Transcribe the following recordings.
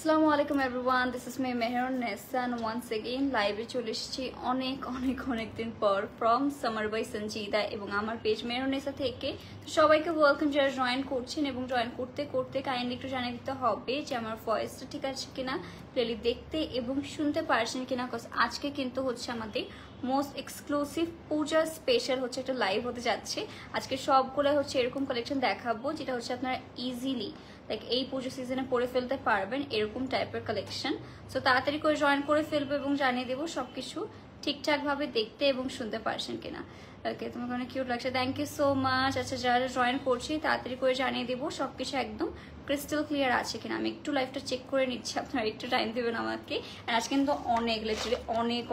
আসসালামু আলাইকুম everyone, this is my Mehrun Nessa and once again লাইভে চলে এসেছি অনেক দিন পর ফ্রম সামার বাই সঞ্জিদা এবং আমার পেজ মেহরুন নেসা থেকে। সবাইকে ওয়েলকাম যারা জয়েন করছেন এবং জয়েন করতে করতে কাইন্ডলি একটু জানিয়ে দিতে হবে যে আমার ভয়েসটা ঠিক আছে কিনা, ক্লিয়ারলি দেখতে এবং শুনতে পারছেন কিনা। আজকে কিন্তু হচ্ছে আমাদের মোস্ট এক্সক্লুসিভ পূজা স্পেশাল হচ্ছে একটা লাইভ হতে যাচ্ছে। আজকে সবগুলো হচ্ছে এরকম কালেকশন দেখাবো যেটা হচ্ছে আপনারা ইজিলি লাইক এই পুজো সিজনে পরে ফেলতে পারবেন, এরকম টাইপের কালেকশন। সো তাড়াতাড়ি করে জয়েন করে ফেলবো এবং জানিয়ে দেবো সবকিছু ঠিকঠাকভাবে দেখতে এবং শুনতে পারছেন কিনা। ওকে, তোমাকে অনেক কিউট লাগছে, থ্যাংক ইউ সো মাচ। আচ্ছা, যারা জয়েন করছি তাড়াতাড়ি করে জানিয়ে দেবো সবকিছু একদম ক্রিস্টাল ক্লিয়ার আছে কিনা। আমি একটু লাইভটা চেক করে নিচ্ছি, আপনারা একটু টাইম দেবেন আমাকে। আজ কিন্তু লিটারালি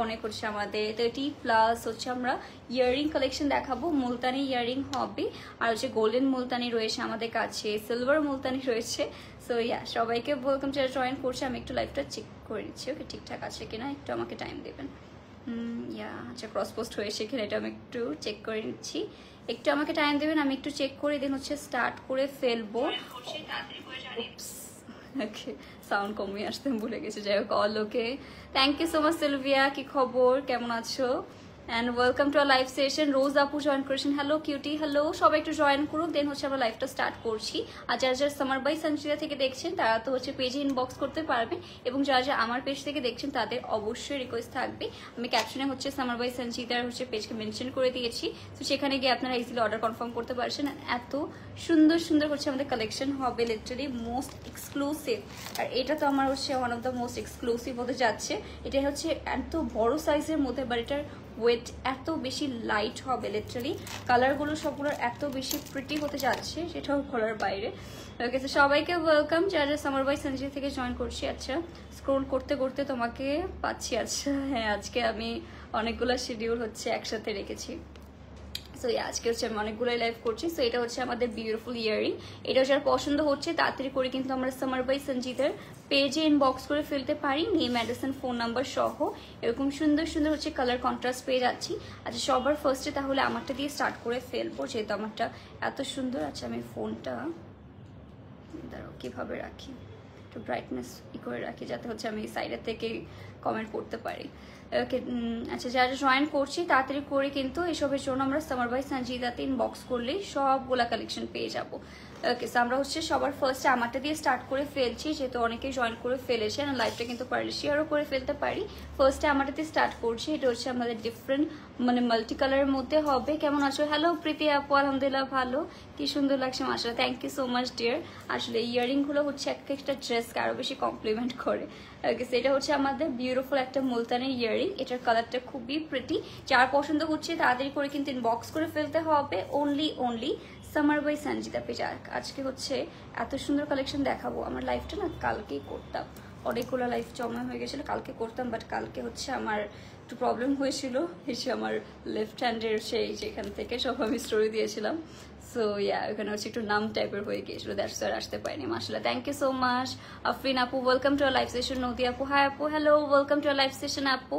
অনেক হচ্ছে আমাদের 30+ হচ্ছে আমরা ইয়াররিং কালেকশন দেখাবো। মুলতানি ইয়াররিং হবে, আর হচ্ছে গোল্ডেন মুলতানি রয়েছে আমাদের কাছে, সিলভার মুলতানি রয়েছে। সো সবাইকে ওয়েলকাম যারা জয়েন করছে। আমি একটু লাইভটা চেক করে নিচ্ছি, ওকে ঠিকঠাক আছে কিনা, একটু আমাকে টাইম দেবেন। আচ্ছা, ক্রস পোস্ট হয়েছে এখানে, এটা আমি একটু চেক করে নিচ্ছি, একটু আমাকে টাইম দেবেন। আমি একটু চেক করে দিন হচ্ছে স্টার্ট করে ফেলবো। ওকে, সাউন্ড কমিয়ে আসতে ভুলে গেছে, যাই হোক। All okay, thank you so much Sylvia, কি খবর, কেমন আছো? And welcome to our live session. Rose আপু জয়েন করেছেন, হ্যালো কিউটি, হ্যালো। সবাই একটু জয়েন করুন, দেন হচ্ছে আমরা লাইভটা স্টার্ট করছি। আর যারা যারা সামার বাই সঞ্জিদা থেকে দেখছেন তারা তো হচ্ছে পেজে ইনবক্স করতে পারবেন, এবং যারা যারা আমার পেজ থেকে দেখছেন তাদের অবশ্যই রিকোয়েস্ট থাকবে, আমি ক্যাপশনে হচ্ছে সামার বাই সঞ্জিদার হচ্ছে পেজকে মেনশন করে দিয়েছি, তো সেখানে গিয়ে আপনারা ইজিলি অর্ডার কনফার্ম করতে পারছেন। এত সুন্দর হচ্ছে আমাদের কালেকশন হবে, লিটারালি মোস্ট এক্সক্লুসিভ। আর এটা তো আমার হচ্ছে one of the most exclusive হতে যাচ্ছে। এটা হচ্ছে এত বড় সাইজের মধ্যে, বাট এটার ওয়েট এত বেশি লাইট হবে, লিটারালি কালারগুলো সবগুলোর এত বেশি প্রিটি হতে যাচ্ছে, সেটাও খোলার বাইরে। ওকে, তো সবাইকে ওয়েলকাম যারা সামার বাই সঞ্জিদা থেকে জয়েন করছি। আচ্ছা, স্ক্রোল করতে করতে তোমাকে পাচ্ছি। আচ্ছা হ্যাঁ, আজকে আমি অনেকগুলো শিডিউল হচ্ছে একসাথে রেখেছি। সো আজকে হচ্ছে আমি অনেকগুলোই লাইভ করছি। সো এটা হচ্ছে আমাদের বিউটিফুল ইয়ারিং। এটা যার পছন্দ হচ্ছে তাড়াতাড়ি করে কিন্তু আমরা সামার বাই সঞ্জিদার পেজে ইনবক্স করে ফেলতে পারি, নেম, অ্যাড্রেস, ফোন নাম্বার সহ। এরকম সুন্দর হচ্ছে কালার কন্ট্রাস্ট পেয়ে যাচ্ছি। আচ্ছা, সবার ফার্স্টে তাহলে আমারটা দিয়ে স্টার্ট করে ফেলবো, যেহেতু আমারটা এত সুন্দর। আচ্ছা, আমি ফোনটা দাঁড়াও কিভাবে রাখি, একটু ব্রাইটনেস করে রাখি যাতে হচ্ছে আমি সাইডের থেকে কমেন্ট করতে পারি। ওকে, আচ্ছা, যারা জয়েন করছি তাড়াতাড়ি করে কিন্তু এসবের জন্য আমরা সামার বাই সঞ্জিদাতে ইনবক্স করলেই সবগুলা কালেকশন পেয়ে যাবো। ওকে, সো আমরা হচ্ছে সবার ফার্স্টে আমারটা দিয়ে স্টার্ট করে ফেলছি, যেহেতু অনেকেই জয়েন করে ফেলেছে। আর লাইভটা কিন্তু পারলে শেয়ারও করে ফেলতে পারি। ফার্স্টে আমারটা দিয়ে স্টার্ট করছি। এটা হচ্ছে আমাদের ডিফারেন্ট মাল্টি কালারের মধ্যে হবে। কেমন আছো? হ্যালো প্রীতি আপু, আলহামদুলিল্লাহ ভালো, কি সুন্দর লাগছে মাশাআল্লাহ, thank you so much dear. আসলে ইয়ারিংগুলো হচ্ছে একটা ড্রেসকে আরও বেশি কমপ্লিমেন্ট করে। ওকে, সেটা হচ্ছে আমাদের বিউটিফুল একটা মুলতানের ইয়ারিং। এটার কালারটা খুবই প্রিটি। যার পছন্দ হচ্ছে তাড়াতাড়ি করে কিন্তু ইনবক্স করে ফেলতে হবে। Only Summer by Sanjida page. আজকে হচ্ছে এত সুন্দর কালেকশন দেখাবো। আমার লাইফটা না কালকেই করতাম, অনেকগুলো লাইফ জমা হয়ে গেছিলো, কালকে করতাম, বাট কালকে হচ্ছে আমার একটু প্রবলেম হয়েছিল, এসে আমার লেফট হ্যান্ডের সেই যেখান থেকে সব আমি স্টোরি দিয়েছিলাম। সো ওখানে হচ্ছে একটু নাম টাইপের হয়ে গিয়েছিল, দ্যাটস ওয়াই আসতে পারিনি মাশাআল্লাহ। Thank you so much Afrin আপু, welcome to our live session. Nadi আপু, হাই আপু, hello, welcome to our live session আপু।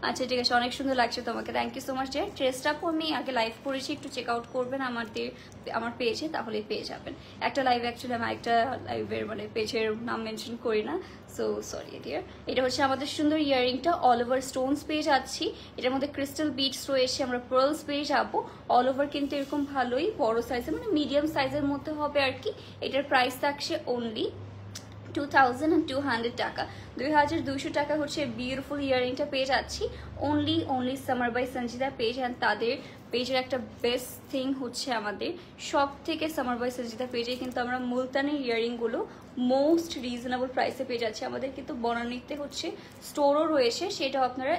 আচ্ছা ঠিক আছে, অনেক সুন্দর লাগছে তোমাকে, thank you so much dear. ড্রেসটা আপু আমি আগে লাইভ করেছি, একটু চেক আউট করবেন আমার পেজে, তাহলেই পেয়ে যাবেন। একটা লাইভ অ্যাকচুয়ালি আমি একটা লাইভের পেজের নাম মেনশন করি না, সো সরি ডিয়ার। এটা হচ্ছে আমাদের সুন্দর ইয়ারিংটা, অল ওভার স্টোনস পেয়ে যাচ্ছি। এটার মধ্যে ক্রিস্টাল বিটস রয়েছে, আমরা পার্লস পেয়ে যাবো। অল ওভার কিন্তু এরকম ভালোই বড় সাইজের, মিডিয়াম সাইজের মধ্যে হবে আর কি। এটার প্রাইস থাকছে অনলি 2200 টাকা, 2200 টাকা হচ্ছে বিউটিফুল ইয়ারিংটা পেয়ে যাচ্ছি। Only Summer by Sanjida page. And তাদের পেজের একটা বেস্ট থিং হচ্ছে আমাদের সব থেকে সামার বাই সঞ্জিদা পেজে কিন্তু আমরা মুলতানের ইয়ারিংগুলো মোস্ট রিজনেবল প্রাইসে পেয়ে যাচ্ছি। আমাদের কিন্তু বনানীতে হচ্ছে স্টোরও রয়েছে, সেটাও আপনারা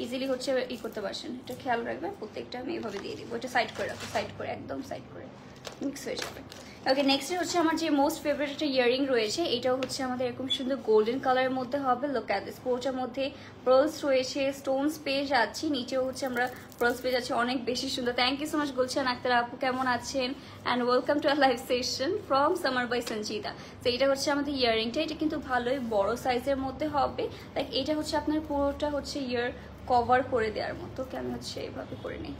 ইজিলি হচ্ছে করতে পারছেন। এটা খেয়াল রাখবেন, প্রত্যেকটা আমি এভাবে দিয়ে দিব। এটা সাইড করে রাখো, সাইড করে একদম সাইড করে মিক্স হয়ে যাবে। ওকে, নেক্সট হচ্ছে আমার যে মোস্ট ফেভারিট একটা ইয়ারিং রয়েছে, এটাও হচ্ছে আমাদের এরকম সুন্দর গোল্ডেন কালারের মধ্যে হবে। লুক অ্যাট দিস, পুরোটার মধ্যে পার্লস রয়েছে, স্টোনস পেয়ে যাচ্ছি, নিচেও হচ্ছে আমরা পার্লস পেয়ে যাচ্ছি, অনেক বেশি সুন্দর। Thank you so much Gulshan Akhtar আপু, কেমন আছেন? And welcome to our live session from Summer by Sanjida. তো এটা হচ্ছে আমাদের ইয়ারিংটা, এটা কিন্তু ভালোই বড় সাইজের মধ্যে হবে। লাইক এটা হচ্ছে আপনার পুরোটা হচ্ছে ইয়ার কভার করে দেওয়ার মতো। আমি হচ্ছে এইভাবে করে নিই,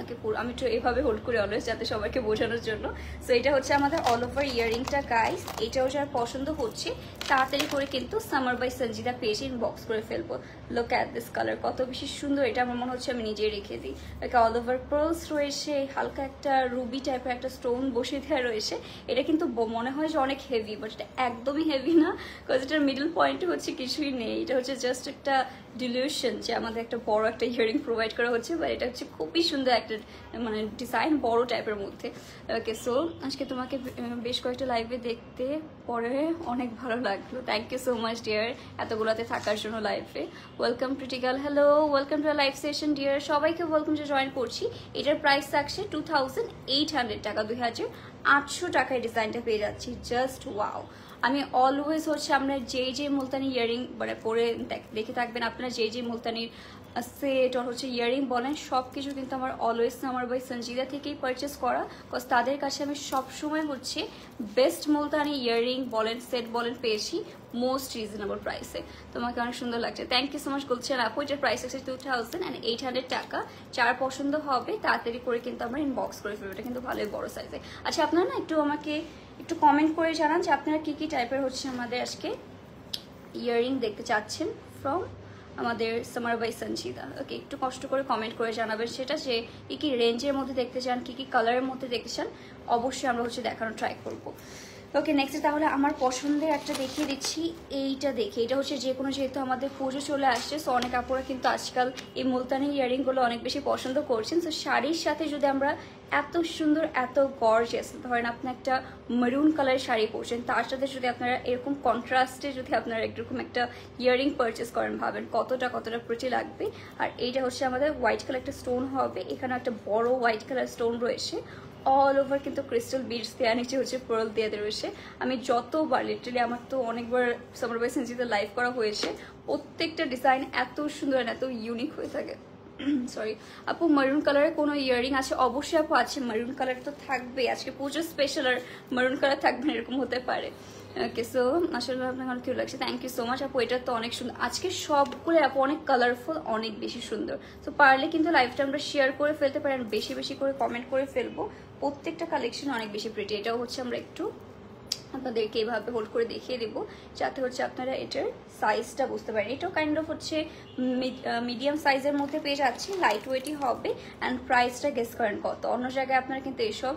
ওকে পুরো আমি একটু এইভাবে হোল্ড করে অলওয়েজ যাতে সবাইকে বোঝানোর জন্য। সো এটা হচ্ছে আমাদের অল ওভার ইয়াররিংটা গাইস। এটাও যার পছন্দ হচ্ছে তাড়াতাড়ি করে কিন্তু সামার বাই সঞ্জিদা পেজে ইনবক্স করে ফেলবো। লুক অ্যাট দিস কালার, কত বেশি সুন্দর। এটা আমার মনে হচ্ছে আমি নিজেই রেখে দিই। ওকে অল ওভার পার্লস রয়েছে, হালকা একটা রুবি টাইপের একটা স্টোন বসিয়ে দেওয়া রয়েছে। এটা কিন্তু মনে হয় যে অনেক হেভি, বাট এটা একদমই হেভি না, বিকজ এটার মিডল পয়েন্টে হচ্ছে কিছুই নেই। এটা হচ্ছে জাস্ট একটা ডিলিউশন যে আমাদের একটা বড় একটা ইয়ারিং প্রোভাইড করা হচ্ছে, বা এটা হচ্ছে খুবই সুন্দর একটা মানে ডিজাইন বড় টাইপের মধ্যে। ওকে সো আজকে তোমাকে বেশ কয়েকটা লাইভে দেখতে পরে অনেক ভালো লাগলো। Thank you so much dear এতগুলোতে থাকার জন্য লাইভে। Welcome pretty gal, hello, welcome to live session dear. সবাইকে ওয়েলকাম যে জয়েন করছি। এটার প্রাইস থাকছে 2800 টাকা, 2800 টাকায় ডিজাইনটা পেয়ে যাচ্ছি। Just wow. আমি অলওয়েজ হচ্ছে আমরা যে মুলতানি ইয়ারিং মানে পরে দেখে থাকবেন আপনারা, যে মুলতানির সেট আর হচ্ছে ইয়ারিং বলেন সব কিছু কিন্তু আমার অলওয়েজ সামার বাই সঞ্জিদা থেকেই পারচেস করা, বিকজ তাদের কাছে আমি সবসময় হচ্ছে বেস্ট মুলতানি ইয়ারিং বলেন সেট বলেন পেয়েছি মোস্ট রিজনেবল প্রাইসে। তোমাকে অনেক সুন্দর লাগছে, থ্যাংক ইউ সো মাচ বলছেন আপু। এটার প্রাইস হচ্ছে 2800 টাকা। যার পছন্দ হবে তাড়াতাড়ি করে কিন্তু আমরা ইনবক্স করে ফেলবো। এটা কিন্তু ভালোই বড় সাইজে। আচ্ছা আপনারা না একটু আমাকে একটু কমেন্ট করে জানান যে আপনারা কি টাইপের হচ্ছে আমাদের আজকে ইয়াররিং দেখতে চাচ্ছেন ফ্রম আমাদের সামার বাই সঞ্জিদা। ওকে একটু কষ্ট করে কমেন্ট করে জানাবেন সেটা, যে কি রেঞ্জের মধ্যে দেখতে চান, কি কালারের মধ্যে দেখতে চান, অবশ্যই আমরা হচ্ছে দেখানোর ট্রাই করবো। ওকে নেক্সট তাহলে আমার পছন্দের একটা দেখিয়ে দিচ্ছি। এইটা দেখে, এটা হচ্ছে যে কোনো, যেহেতু আমাদের পুজো চলে আসছে, সো অনেক আপুরা কিন্তু আজকাল এই মুলতানি ইয়ারিংগুলো অনেক বেশি পছন্দ করছেন। সো শাড়ির সাথে যদি আমরা এত সুন্দর এত গর্জিয়াস, ধরেন আপনি একটা মেরুন কালারের শাড়ি পরছেন, তার সাথে যদি আপনারা এরকম কন্ট্রাস্টে যদি আপনারা এরকম একটা ইয়ারিং পারচেস করেন, ভাবেন কতটা প্রিটি লাগবে। আর এইটা হচ্ছে আমাদের হোয়াইট কালার একটা স্টোন হবে, এখানে একটা বড় হোয়াইট কালার স্টোন রয়েছে, অল ওভার কিন্তু ক্রিস্টাল বিডস দেওয়া, নিচে হচ্ছে পার্ল দিয়ে রয়েছে। আমি যতবার লিটারালি আমার তো অনেকবার সামার বাই সঞ্জিদা লাইভ করা হয়েছে, প্রত্যেকটা ডিজাইন এত সুন্দর এত ইউনিক হয়ে থাকে। সরি আপু, মারুন কালারের কোনো ইয়ারিং আছে? অবশ্যই আপু আছে, মারুন কালার তো থাকবে, আজকে পুজো স্পেশাল আর মারুন কালার থাকবে এরকম হতে পারে। ওকে সো আসলে আপনাকে অনেক কিউট লাগছে, থ্যাংক ইউ সো মাচ আপু। এটা তো অনেক সুন্দর, আজকে সবগুলো আপু অনেক কালারফুল, অনেক বেশি সুন্দর। তো পারলে কিন্তু লাইভটা আমরা শেয়ার করে ফেলতে পারি, আর বেশি করে কমেন্ট করে ফেলবো। প্রত্যেকটা কালেকশন অনেক বেশি প্রিটি। এটাও হচ্ছে আমরা একটু আপনাদেরকে এইভাবে হোল্ড করে দেখিয়ে দেবো, যাতে হচ্ছে আপনারা এটার সাইজটা বুঝতে পারেন। এটাও কাইন্ড অফ হচ্ছে মিডিয়াম সাইজের মধ্যে পেয়ে যাচ্ছি, লাইট ওয়েটই হবে। অ্যান্ড প্রাইসটা গেস করেন কত? অন্য জায়গায় আপনারা কিন্তু এইসব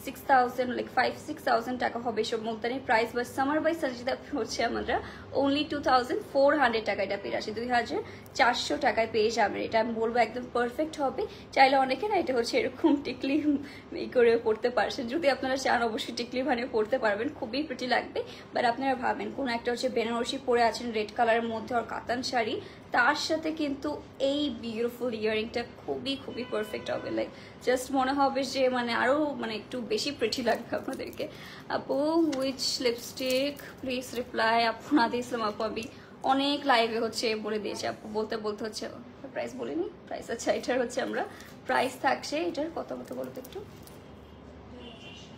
6000 লাইক 5-6,000 টাকা হবে এসব মুলতানির price, but Summer by Sanjida হচ্ছে আমরা অনলি 2400 টাকা এটা পেয়ে আসি, 2400 টাকায় পেয়ে যাবেন। এটা আমি বলবো একদম পারফেক্ট হবে। চাইলে অনেকে না এটা হচ্ছে এরকম টিকলি করে পড়তে পারছেন, যদি আপনারা চান অবশ্যই টিকলি বানিয়ে পড়তে পারবেন, খুবই প্রিটি লাগবে। বাট আপনারা ভাবেন কোনো একটা হচ্ছে বেনারসি পরে আছেন রেড কালারের মধ্যে, আর কাতান শাড়ি, তার সাথে কিন্তু এই বিউটিফুল ইয়ারিংটা খুবই পারফেক্ট হবে। লাইক জাস্ট মনে হবে যে মানে আরো মানে একটু বেশি প্রিটি লাগবে আপনাদেরকে। আপু উইচ লিপস্টিক প্লিজ রিপ্লাই। আপু নাদি ইসলাম আপু আমি অনেক লাইভে হচ্ছে বলে দিয়েছি আপু, বলতে হচ্ছে প্রাইস বলিনি। প্রাইস আচ্ছা, এটার হচ্ছে আমরা প্রাইস থাকছে, এটার কত বলতে একটু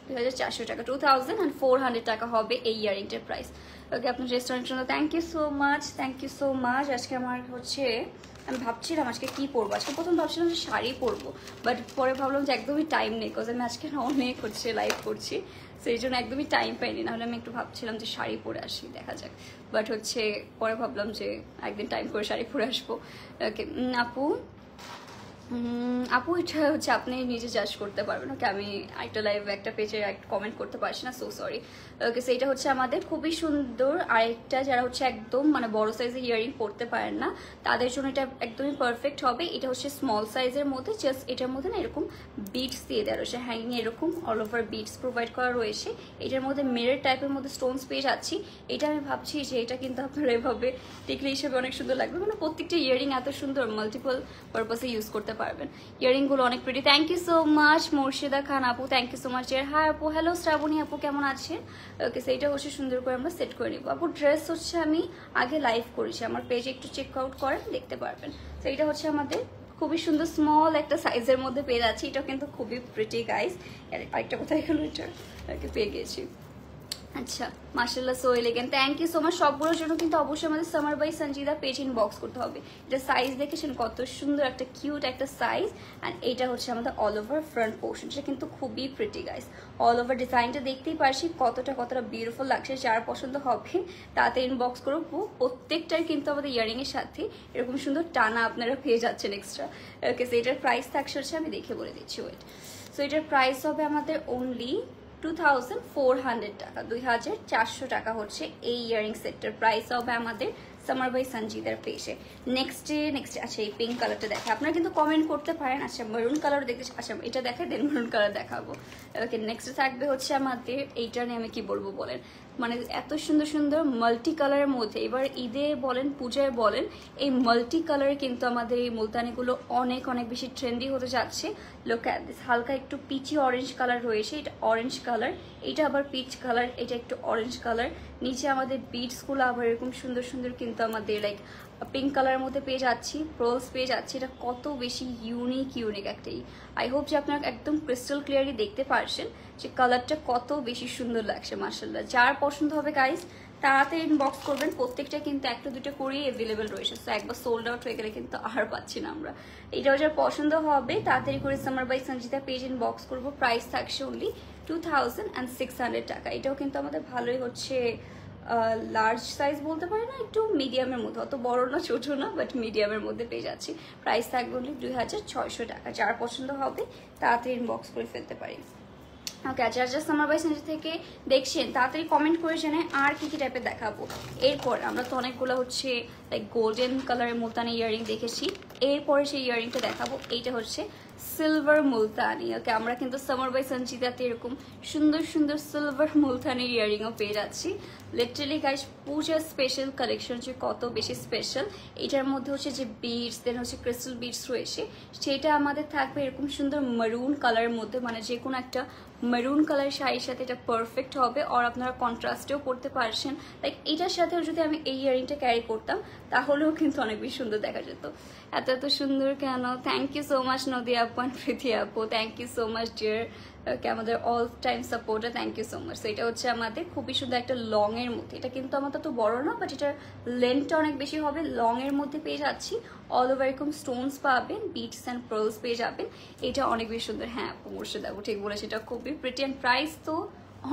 2400 টাকা, 2400 টাকা হবে এই ইয়ারিংটার প্রাইস। ওকে আপনার রেস্টুরেন্টের জন্য থ্যাংক ইউ সো মাচ। আজকে আমার হচ্ছে আমি ভাবছিলাম আজকে কি পরবো, আজকে প্রথম ভাবছিলাম যে শাড়ি পরবো, বাট পরে ভাবলাম যে একদমই টাইম নেই, বিকজ আমি আজকে অনেক হচ্ছে লাইভ করছি, সেই জন্য একদমই টাইম পাইনি। নাহলে আমি একটু ভাবছিলাম যে শাড়ি পরে আসি, দেখা যাক। বাট হচ্ছে পরে ভাবলাম যে একদিন টাইম করে শাড়ি পরে আসবো। ওকে আপু এটা হচ্ছে আপনি নিজে জাজ করতে পারবেন। ওকে আমি একটা লাইভ একটা পেজে কমেন্ট করতে পারছি না, সো সরি। ওকে সেইটা হচ্ছে আমাদের খুবই সুন্দর। আরেকটা যারা হচ্ছে একদম মানে বড় সাইজের ইয়ারিং পরতে পারেন না, তাদের জন্য এটা একদমই পারফেক্ট হবে। এটা হচ্ছে স্মল সাইজের মধ্যে, জাস্ট এটার মধ্যে না এরকম বিটস দিয়ে দেওয়া রয়েছে, হ্যাঙ্গিং এরকম অল ওভার বিটস প্রোভাইড করা রয়েছে। এটার মধ্যে মিরর টাইপের মধ্যে স্টোনস পেয়ে যাচ্ছি। এটা আমি ভাবছি যে এটা কিন্তু আপনারা এভাবে টিকলি হিসেবে অনেক সুন্দর লাগবে, মানে প্রত্যেকটা ইয়ারিং এত সুন্দর, মাল্টিপল পারপাসে ইউজ করতে পারবেন। ইয়ারিংগুলো অনেক pretty. Thank you so much Murshida Khan আপু, থ্যাংক ইউ সো মাচ। হ্যাঁ আপু, হ্যালো শ্রাবণী আপু কেমন আছেন? ওকে সেইটা হচ্ছে সুন্দর করে আমরা সেট করে নিব। আপু ড্রেস হচ্ছে আমি আগে লাইভ করেছি, আমার পেজে একটু চেক আউট করেন, দেখতে পারবেন। তো এইটা হচ্ছে আমাদের খুবই সুন্দর স্মল একটা সাইজের মধ্যে পেয়ে যাচ্ছি, এটা কিন্তু খুবই প্রিটি গাইস। আরেকটা কোথায় গেল, এটা পেয়ে গেছি। আচ্ছা মাশাআল্লাহ so elegant, thank you so much. সবগুলোর জন্য কিন্তু অবশ্যই আমাদের Summer by Sanjida page inbox করতে হবে। এটা সাইজ দেখেছেন কত সুন্দর একটা কিউট একটা সাইজ, অ্যান্ড এটা হচ্ছে আমাদের অল ওভার ফ্রন্ট পোর্শন, এটা কিন্তু খুবই প্রিটি গাইস। অল ওভার ডিজাইনটা দেখতেই পারছি কতটা বিউটিফুল লাগছে। যার পছন্দ হবে তাতে ইনবক্স করবো। প্রত্যেকটার কিন্তু আমাদের ইয়ারিং এর সাথে এরকম সুন্দর টানা আপনারা পেয়ে যাচ্ছেন এক্সট্রা। ওকে, সো এটার প্রাইস থাকছে হচ্ছে, আমি দেখে বলে দিচ্ছি ওয়েট। সো এটার প্রাইস হবে আমাদের অনলি 2400 টাকা, 2400 টাকা হচ্ছে এই ইয়ারিং সেটটার প্রাইস হবে আমাদের সামার বাই সঞ্জিদার পেজে। নেক্সট আচ্ছা এই পিঙ্ক কালারটা দেখে আপনারা কিন্তু কমেন্ট করতে পারেন। আচ্ছা মেরুন কালার দেখতে, আচ্ছা এটা দেখে দেন মেরুন কালার দেখাবো। ওকে, নেক্সট থাকবে হচ্ছে আমাদের এইটা নিয়ে আমি কি বলবো বলেন, মানে এত সুন্দর সুন্দর মাল্টি কালারের মধ্যে এবার ঈদে বলেন পূজায় বলেন এই মাল্টি কালারে কিন্তু আমাদের এই মুলতানিগুলো অনেক অনেক বেশি ট্রেন্ডি হতে যাচ্ছে। লুক অ্যাট দিস, হালকা একটু পিচি অরেঞ্জ কালার রয়েছে, এটা অরেঞ্জ কালার, এটা আবার পিচ কালার, এটা একটু অরেঞ্জ কালার। নিচে আমাদের বিটসগুলো আবার এরকম সুন্দর সুন্দর কিন্তু আমাদের লাইক পিঙ্ক কালারের মধ্যে পেয়ে যাচ্ছি, প্রোলস পেয়ে যাচ্ছি। এটা কত বেশি ইউনিক একটাই। আই হোপ যে আপনারা একদম ক্রিস্টাল ক্লিয়ারলি দেখতে পারছেন যে কালারটা কত বেশি সুন্দর লাগছে মাশাআল্লাহ। যার পছন্দ হবে গাইস তাড়াতাড়ি ইনবক্স করবেন। প্রত্যেকটা কিন্তু একটা দুটো করেই অ্যাভেলেবেল রয়েছে, সো একবার সোল্ড আউট হয়ে গেলে কিন্তু আর পাচ্ছি না আমরা। এটাও যার পছন্দ হবে তাড়াতাড়ি করে Summer by Sanjita page inbox করবো। প্রাইস থাকছে অনলি 2600 টাকা। এটাও কিন্তু আমাদের ভালোই হচ্ছে লার্জ সাইজ বলতে পারি না, একটু মিডিয়ামের মধ্যে, অত বড় না ছোট না, বাট মিডিয়ামের মধ্যে পেয়ে যাচ্ছি। প্রাইস থাকবে অনলি 2600 টাকা। যার পছন্দ হবে তাড়াতাড়ি ইনবক্স করে ফেলতে পারি। ওকে, আচ্ছা জাস্ট সামার বাই সঞ্জিতা থেকে দেখছেন তাড়াতাড়ি কমেন্ট করে জানাই আর কি কি টাইপের দেখাবো। এরপর আমরা তো অনেকগুলো হচ্ছে লাইক গোল্ডেন কালারের মুলতানি ইয়ারিং দেখেছি, এরপরে সেই ইয়ারিংটা দেখাবো। এইটা হচ্ছে সিলভার মুলতানি। ওকে, আমরা কিন্তু সামার বাই সঞ্জিতাতে এরকম সুন্দর সুন্দর সিলভার মুলতানি ইয়ারিংও পেয়ে যাচ্ছি। লিটারালি গাইস পূজার স্পেশাল কালেকশন যে কত বেশি স্পেশাল। এটার মধ্যে হচ্ছে যে বিডস দেন হচ্ছে ক্রিস্টাল বিডস রয়েছে, সেটা আমাদের থাকবে এরকম সুন্দর মেরুন কালারের মধ্যে, মানে যে কোনো একটা মেরুন কালার শাড়ির সাথে এটা পারফেক্ট হবে। আর আপনারা কন্ট্রাস্টেও পরতে পারছেন, লাইক এটার সাথেও যদি আমি এই ইয়ারিংটা ক্যারি করতাম তাহলেও কিন্তু অনেক বেশি সুন্দর দেখা যেত। এত সুন্দর কেন? থ্যাংক ইউ সো মাচ নদী আপু অ্যান্ড প্রীতি আপু, thank you so much dear. Okay, আমাদের all time supporter, thank you so much. তো এটা হচ্ছে আমাদের খুবই সুন্দর একটা লং এর মধ্যে, এটা কিন্তু আমাদের তো বড় না, বাট এটার লেন্থটা অনেক বেশি হবে। লং এর মধ্যে পেয়ে যাচ্ছি, অল ওভার এরকম স্টোনস পাবেন, বিটস অ্যান্ড পার্লস পেয়ে যাবেন। এটা অনেক বেশি সুন্দর। হ্যাঁ অবশ্যই দেখো ঠিক বলেছি, এটা খুবই প্রিটি অ্যান্ড প্রাইস তো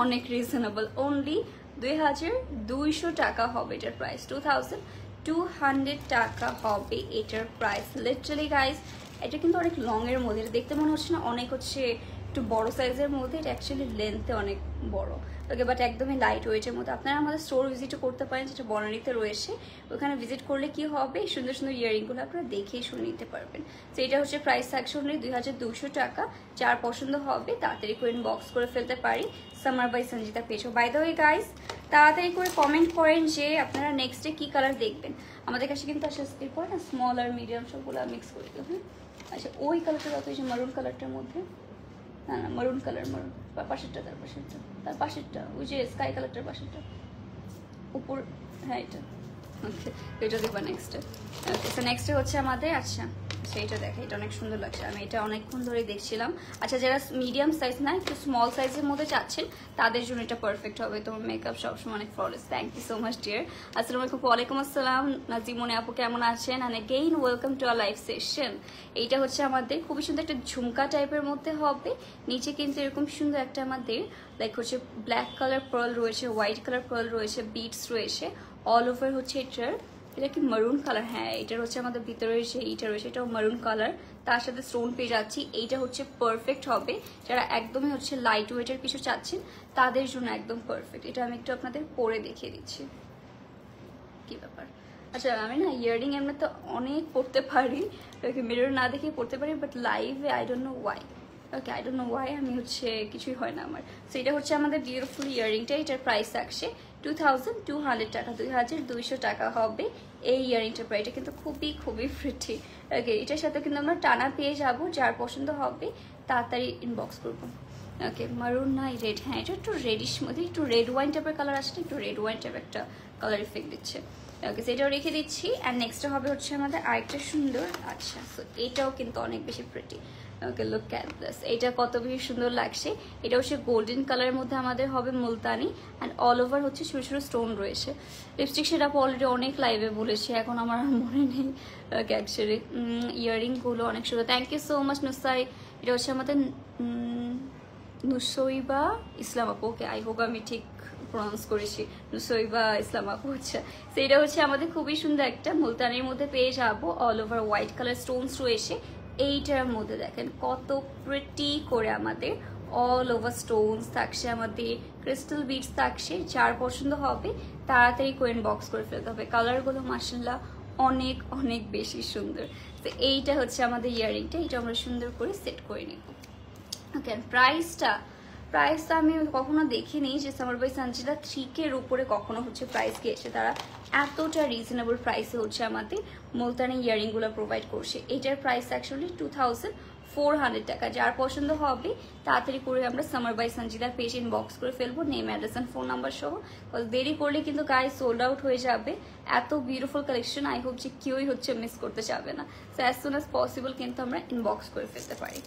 অনেক রিজনেবল, অনলি 2200 টাকা হবে এটার প্রাইস। 2200 টাকা হবে এটার প্রাইস। লিটারালি গাইস এটা কিন্তু অনেক লং এর মধ্যে, এটা দেখতে মনে হচ্ছে না অনেক হচ্ছে একটু বড় সাইজের মধ্যে, এটা অ্যাকচুয়ালি লেন্থে অনেক বড়। ওকে, বাট একদমই লাইট ওয়েটের মধ্যে। আপনারা আমাদের স্টোর ভিজিটও করতে পারেন, যেটা বনানীতে রয়েছে। ওখানে ভিজিট করলে কি হবে, সুন্দর সুন্দর ইয়ারিংগুলো আপনারা দেখেই শুনে নিতে পারবেন। তো এটা হচ্ছে প্রাইস থাকছে অনলি 2200 টাকা। যার পছন্দ হবে তাড়াতাড়ি করে ইনবক্স করে ফেলতে পারি সামার বাই সঞ্জিতা পেজও। বাই দ্য ওয়ে গাইস তাড়াতাড়ি করে কমেন্ট করেন যে আপনারা নেক্সটে কি কালার দেখবেন। আমাদের কাছে কিন্তু আসলে এরপর না স্মল আর মিডিয়াম সবগুলো মিক্স করে দেবো। হ্যাঁ আচ্ছা, ওই কালারটা যত এই যে মারুন কালারটার মধ্যে, না না মারুন কালার, মারুন পাশেরটা, তার পাশেরটা ওই যে স্কাই কালারটার পাশেরটা উপর, হ্যাঁ এটা। ওকে, এটা দেখবা নেক্সটে। ওকে, সো নেক্সটে হচ্ছে আমাদের আচ্ছা সেইটা দেখে, এটা অনেক সুন্দর লাগছে, আমি এটা অনেকক্ষণ ধরেই দেখছিলাম। আচ্ছা যারা মিডিয়াম সাইজ না একটু স্মল সাইজের মধ্যে চাচ্ছেন তাদের জন্য এটা পারফেক্ট হবে। তোমার মেকআপ সবসময় অনেক flawless. Thank you so much dear. আসসালামু আলাইকুম। ওয়ালাইকুম আসসালাম নাজিমনি আপু, কেমন আছেন? And again welcome to our live session. এইটা হচ্ছে আমাদের খুবই সুন্দর একটা ঝুমকা টাইপের মধ্যে হবে। নিচে কিন্তু এরকম সুন্দর একটা আমাদের লাইক হচ্ছে ব্ল্যাক কালার পার্ল রয়েছে, হোয়াইট কালার পার্ল রয়েছে, বিটস রয়েছে, অল ওভার হচ্ছে এটার, এটা কি মারুন কালার, হ্যাঁ এটার হচ্ছে আমাদের ভিতরে যে এইটা রয়েছে এটাও মারুন কালার, তার সাথে স্টোন পেয়ে যাচ্ছি। এইটা হচ্ছে পারফেক্ট হবে যারা একদমই হচ্ছে লাইট ওয়েটের কিছু চাচ্ছেন তাদের জন্য একদম পারফেক্ট। এটা আমি একটু আপনাদের পরে দেখিয়ে দিচ্ছি কি ব্যাপার। আচ্ছা আমি না ইয়ারিং এমনি তো অনেক পড়তে পারি, মিরর না দেখে পড়তে পারি, বাট লাইভে I don't no Y. Okay, I don't no Y, আমি হচ্ছে কিছুই হয় না আমার। সো এটা হচ্ছে আমাদের বিউটিফুল ইয়ারিংটা, এটার প্রাইস থাকছে 2200 টাকা, 2200 টাকা হবে এই ইয়ারিংটার প্রাইস। এটা কিন্তু খুবই প্রিটি। ওকে, এটার সাথে কিন্তু আমরা টানা পেয়ে যাব। যার পছন্দ হবে তাড়াতাড়ি ইনবক্স করবো। ওকে, মারুন না রেড, হ্যাঁ এটা একটু রেডিশ মধ্যে একটু রেড ওয়াইন টাইপের কালার আসছে, একটু রেড ওয়াইন টাইপের একটা কালার ইফেক্ট দিচ্ছে। ওকে, সেটাও রেখে দিচ্ছি। অ্যান্ড নেক্সট হবে হচ্ছে আমাদের আরেকটা সুন্দর, আচ্ছা সো এটাও কিন্তু অনেক বেশি pretty. Okay, look at this, এটা কত বেশি সুন্দর লাগছে। এটা হচ্ছে গোল্ডেন কালারের মধ্যে আমাদের হবে মুলতানি, অ্যান্ড অল ওভার হচ্ছে ছোটো ছোটো স্টোন রয়েছে। লিপস্টিক সেটা অলরেডি অনেক লাইভে বলেছি, এখন আমার আর মনে নেই। ওকে, অ্যাকচুয়ালি ইয়াররিংগুলো অনেক সুন্দর। Thank you so much Nusai. এটা হচ্ছে আমাদের নুসইবা ইসলাম আপু। ওকে, আই হোপ আমি ঠিক প্রনাউন্স করেছি, নুসইবা ইসলাম আপু। আচ্ছা, সেটা হচ্ছে আমাদের খুবই সুন্দর একটা মুলতানির মধ্যে পেয়ে যাবো। All over white colour Stones রয়েছে। এইটার মধ্যে দেখেন কত প্রিটি করে আমাদের অল ওভার স্টোনস থাকছে, আমাদের ক্রিস্টাল বিটস থাকছে। যার পছন্দ হবে তাড়াতাড়ি কোয়েন বক্স করে ফেলতে হবে। কালারগুলো মাশাআল্লাহ অনেক অনেক বেশি সুন্দর। তো এইটা হচ্ছে আমাদের ইয়াররিংটা, এটা আমরা সুন্দর করে সেট করে নিব। ওকে, প্রাইসটা আমি কখনো দেখিনি যে সামার বাই সানজিদা 3K এর উপরে কখনো হচ্ছে প্রাইস গিয়েছে। তারা এতটা রিজনেবল প্রাইসে হচ্ছে আমাদের মুলতানি ইয়াররিংগুলো প্রোভাইড করছে। এটার প্রাইস অ্যাকচুয়ালি 2400 টাকা। যার পছন্দ হবে তাড়াতাড়ি করে আমরা সামার বাই সানজিদার পেজ ইনবক্স করে ফেলবো, name, address and phone number সহ। দেরি করলে কিন্তু গায়ে সোল্ড আউট হয়ে যাবে। এত বিউটিফুল কালেকশন, আই হোপ যে কেউই হচ্ছে মিস করতে চাবে না। So as soon as possible কিন্তু আমরা ইনবক্স করে ফেলতে পারি।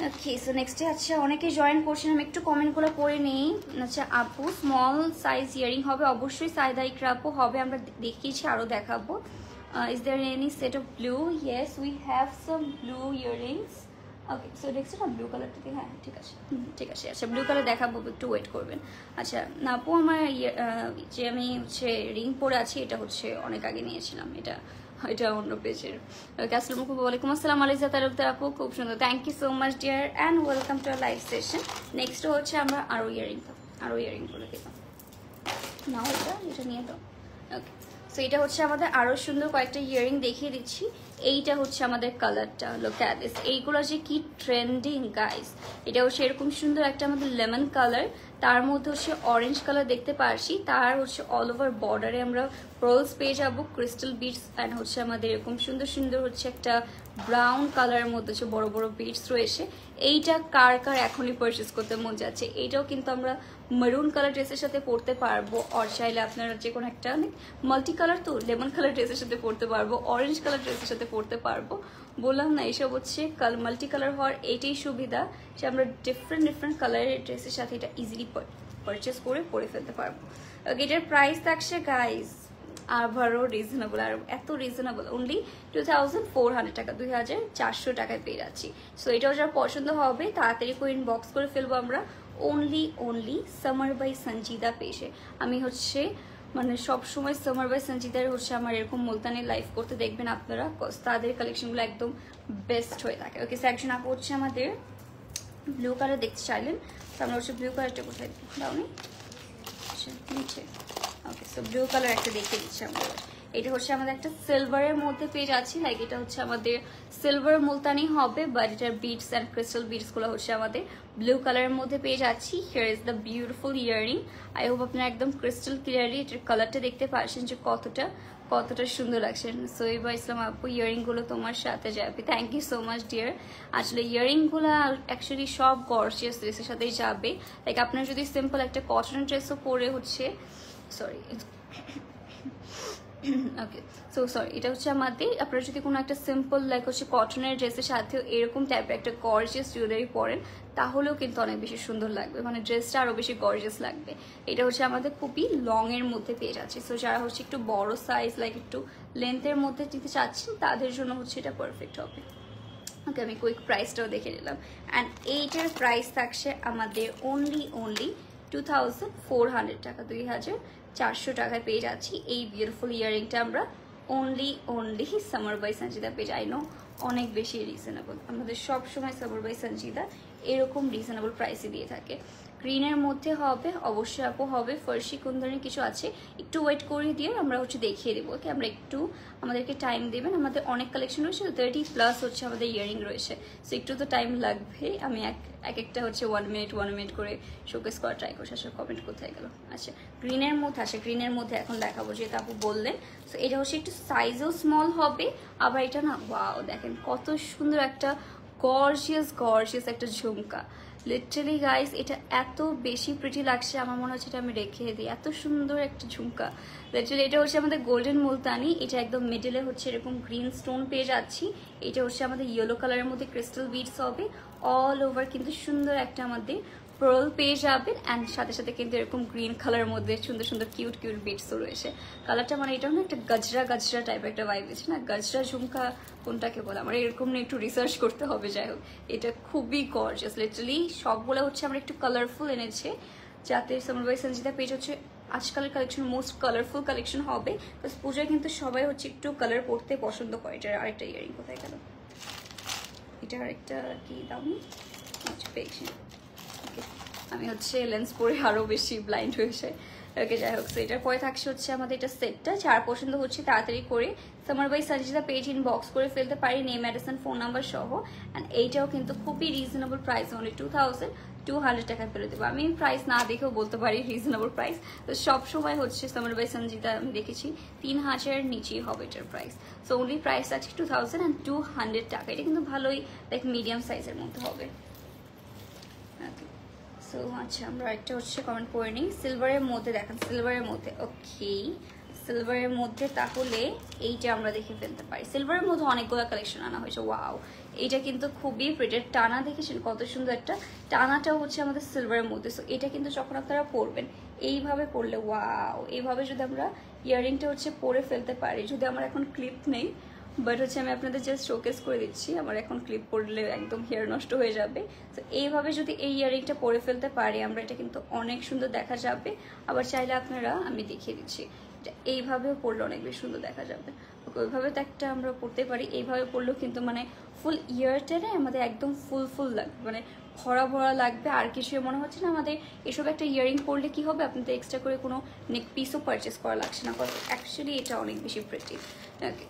ওকে, সো নেক্সটে আচ্ছা অনেকে জয়েন করছেন, আমি একটু কমেন্টগুলো পড়ে নিই। আচ্ছা আপু, স্মল সাইজ ইয়ারিং হবে অবশ্যই, সাইদা ইকরা আপু হবে, আমরা দেখিয়েছি, আরও দেখাবো। Is there any set of blue? Yes, we have some blue earrings. Okay, so দেখছি না ব্লু কালারটাকে, হ্যাঁ ঠিক আছে, ঠিক আছে। আচ্ছা, ব্লু কালার দেখাবো, একটু ওয়েট করবেন। আচ্ছা না আপু, আমার যে আমি হচ্ছে রিং পরে আছি এটা হচ্ছে অনেক আগে নিয়েছিলাম, এটা অন্য পেজের। আসসালামু আলাইকুম। ওয়ালাইকুম আসসালাম আলিজা তালুকদার আপু, খুব সুন্দর, thank you so much dear and welcome to our live session. Next হচ্ছে আমরা আরও ইয়ারিং করে দিলাম না, এটা নিয়ে দাও। ওকে, সো এটা হচ্ছে আমাদের আরও সুন্দর কয়েকটা ইয়ারিং দেখিয়ে দিচ্ছি। এইটা হচ্ছে আমাদের কালারটা, লুক অ্যাট দিস। এইগুলো যে কি ট্রেন্ডিং গাইস। এটা হচ্ছে এরকম সুন্দর একটা আমাদের লেমন কালার, তার মধ্যে হচ্ছে অরেঞ্জ কালার দেখতে পারছি, তার হচ্ছে অল ওভার বর্ডারে আমরা পেarls পেয়ে যাবো, ক্রিস্টাল বিটস, অ্যান্ড হচ্ছে আমাদের এরকম সুন্দর সুন্দর হচ্ছে একটা ব্রাউন কালারের মধ্যে হচ্ছে বড় বড় বিটস রয়েছে। এইটা কার কার এখনই পারচেস করতে মন যাচ্ছে। এইটাও কিন্তু আমরা মেরুন কালার ড্রেসের সাথে পরতে পারবো, আর চাইলে আপনারা যে কোনো একটা মাল্টি কালার, তো লেমন কালার ড্রেসের সাথে পরতে পারবো, অরেঞ্জ কালার ড্রেসের সাথে পরতে পারবো। বললাম না, এইসব হচ্ছে মাল্টি কালার হওয়ার এইটাই সুবিধা যে আমরা ডিফারেন্ট কালারের ড্রেসের সাথে এটা ইজিলি পারচেস করে পরে ফেলতে পারবো। এটার প্রাইস থাকছে গাইস আবারও রিজনেবল, আর এত রিজনেবল, অনলি 2400 টাকা, 2400 টাকায় পেয়ে যাচ্ছি। সো এটাও যারা পছন্দ হবে তাড়াতাড়ি করে ইনবক্স করে ফেলবো আমরা অনলি সামার বাই সঞ্জিদা পেজে। আমি হচ্ছে মানে সবসময় সামার বাই সঞ্জিদার হচ্ছে আমার এরকম মুলতানি লাইভ করতে দেখবেন আপনারা, তাদের কালেকশনগুলো একদম বেস্ট হয়ে থাকে। ওকে, সেকশন আপু হচ্ছে আমাদের ব্লু কালার দেখতে চাইলেন, তো আমরা হচ্ছে ব্লু কালারটা কোথায় দাওনি, আচ্ছা নিচে। ওকে, সো ব্লু কালার একটা দেখিয়ে দিচ্ছি আমাদের। এটা হচ্ছে আমাদের একটা সিলভারের মধ্যে পেয়ে যাচ্ছি, লাইক এটা হচ্ছে আমাদের সিলভার মুলতানি হবে, বাট এটার বিটস অ্যান্ড ক্রিস্টাল বিটসগুলো হচ্ছে আমাদের ব্লু কালারের মধ্যে পেয়ে যাচ্ছি। Here is the beautiful earring. I hope আপনারা একদম ক্রিস্টাল ক্লিয়ারলি এটার কালারটা দেখতে পাচ্ছেন যে কতটা সুন্দর লাগছে। সইবা ইসলাম আপু, ইয়ারিংগুলো তোমার সাথে যাবে, thank you so much dear. আসলে ইয়ারিংগুলো অ্যাকচুয়ালি সব গর্জিয়াস ড্রেসের সাথেই যাবে। লাইক আপনার যদি সিম্পল একটা কটন ড্রেসও পরে হচ্ছে, সরি ওকে, সো সরি, এটা হচ্ছে আমাদের আপনারা যদি কোনো একটা সিম্পল লাইক হচ্ছে কটনের ড্রেসের সাথেও এরকম টাইপের একটা গর্জিয়াস জুয়েলারি পরেন, তাহলেও কিন্তু অনেক বেশি সুন্দর লাগবে, মানে ড্রেসটা আরও বেশি গর্জিয়াস লাগবে। এটা হচ্ছে আমাদের খুবই লং এর মধ্যে পেয়ে যাচ্ছে। সো যারা হচ্ছে একটু বড় সাইজ লাইক একটু লেন্থের মধ্যে নিতে চাচ্ছেন তাদের জন্য হচ্ছে এটা পারফেক্ট হবে। ওকে, আমি কুইক প্রাইসটাও দেখে নিলাম। অ্যান্ড এইটার প্রাইস থাকছে আমাদের অনলি 2400 টাকা, 2400 টাকায় পেয়ে যাচ্ছি এই বিউটিফুল ইয়ারিংটা আমরা only Summer by Sanjida page. I know অনেক বেশি রিজনেবল, আমাদের সব সময় সামার বাই সঞ্জিদা এরকম রিজনেবল প্রাইসে দিয়ে থাকে। গ্রিনের মধ্যে হবে অবশ্যই আপু, হবে ফার্সি কোন ধরনের কিছু আছে একটু ওয়েট করে দিয়ে আমরা হচ্ছে দেখিয়ে দেবো। ওকে, আমরা একটু আমাদেরকে টাইম দেবেন, আমাদের অনেক কালেকশন রয়েছে, 30+ হচ্ছে আমাদের ইয়ারিং রয়েছে, সো একটু তো টাইম লাগবে। আমি একটা হচ্ছে 1 মিনিট করে শোকেস করা ট্রাই করছি। আসলে কমেন্ট কোথায় গেল? আচ্ছা, গ্রিনের মধ্যে এখন দেখাবো, যেহেতু আপু বললেন। সো এটা হচ্ছে একটু সাইজও স্মল হবে, আবার এটা না ওয়াও দেখেন কত সুন্দর একটা গর্জিয়াস গর্জিয়াস একটা ঝুমকা। লিটারালি গাইস এটা এত বেশি প্রিটি লাগছে, আমার মনে হচ্ছে এটা আমি রেখে দিই, এত সুন্দর একটা ঝুমকা। লিটারালি এটা হচ্ছে আমাদের গোল্ডেন মুলতানি, এটা একদম মিডলে হচ্ছে এরকম গ্রিন স্টোন পেয়ে যাচ্ছি। এটা হচ্ছে আমাদের ইয়েলো কালারের মধ্যে ক্রিস্টাল বিডস হবে, অল ওভার কিন্তু সুন্দর একটা আমাদের পার্ল পেয়ে যাবেন। অ্যান্ড সাথে সাথে কিন্তু এরকম গ্রিন কালারের মধ্যে সুন্দর সুন্দর কিউট কিউট বিটসও রয়েছে। কালারটা মানে এটাও না একটা গজরা গজরা টাইপের একটা ভাইব আছে না, গজরা ঝুমকা কোনটাকে বলে আমার এরকম না, একটু রিসার্চ করতে হবে। যাই হোক এটা খুবই গর্জিয়াস, লিটারালি সবগুলো হচ্ছে আমরা একটু কালারফুল এনেছে, যাতে সামার বাই সঞ্জিতা পেজ হচ্ছে আজকালের কালেকশন মোস্ট কালারফুল কালেকশন হবে। প্লাস পূজায় কিন্তু সবাই হচ্ছে একটু কালার পরতে পছন্দ করে। এটার আরেকটা ইয়ারিং কোথায় গেল, এটা আরেকটা কি দামি আচ্ছা পেয়েছি, আমি হচ্ছে লেন্স পরে আরো বেশি ব্লাইন্ড হয়েছে। ওকে যাই হোক, তো এটার পরে থাকছে হচ্ছে আমাদের এটা সেটটা, যার পছন্দ হচ্ছে তাড়াতাড়ি করে Summer by Sanjita page inbox করে ফেলতে পারি, নেম অ্যাড্রেস ফোন নাম্বার সহ। অ্যান্ড এইটাও কিন্তু খুবই রিজনেবল প্রাইস, অনলি 2200 টাকায় ফেলে দেবো। আমি প্রাইস না দেখেও বলতে পারি রিজনেবল প্রাইস। তো সব সময় হচ্ছে সামার বাই সঞ্জিতা আমি দেখেছি 3000 নিচেই হবে এটার প্রাইস। সো অনলি প্রাইস আছে 2200 টাকা। এটা কিন্তু ভালোই লাইক মিডিয়াম সাইজের মধ্যে হবে। সো আচ্ছা আমরা একটা হচ্ছে কমেন্ট করে নিই, সিলভারের মধ্যে দেখান, সিলভারের মধ্যে ওকে, সিলভারের মধ্যে তাহলে এইটা আমরা দেখে ফেলতে পারি। সিলভারের মধ্যে অনেকগুলো কালেকশন আনা হয়েছে, ওয়াও এইটা কিন্তু খুবই প্রিটের, টানা দেখেছেন কত সুন্দর একটা টানাটাও হচ্ছে আমাদের সিলভারের মধ্যে। সো এটা কিন্তু যখন আপনারা পরবেন এইভাবে পরলে ওয়াও, এইভাবে যদি আমরা ইয়াররিংটা হচ্ছে পরে ফেলতে পারি, যদি আমার এখন ক্লিপ নেই বাট হচ্ছে আমি আপনাদের জাস্ট শোকেস করে দিচ্ছি, আমার এখন ক্লিপ পরলে একদম হেয়ার নষ্ট হয়ে যাবে। তো এইভাবে যদি এই ইয়াররিংটা পরে ফেলতে পারি আমরা, এটা কিন্তু অনেক সুন্দর দেখা যাবে। আবার চাইলে আপনারা আমি দেখিয়ে দিচ্ছি, এটা এইভাবেও পরলে অনেক বেশি সুন্দর দেখা যাবে। ওকে ওইভাবে তো একটা আমরা পরতে পারি, এইভাবে পরলেও কিন্তু মানে ফুল ইয়ারটারে আমাদের একদম ফুল ফুল লাগবে, মানে ভরা ভরা লাগবে। আর কিছু মনে হচ্ছে না আমাদের এসব একটা ইয়াররিং পরলে কি হবে, আপনাদের এক্সট্রা করে কোনো নেক পিসও পারচেস করা লাগছে না, অ্যাকচুয়ালি এটা অনেক বেশি প্রিটি। ওকে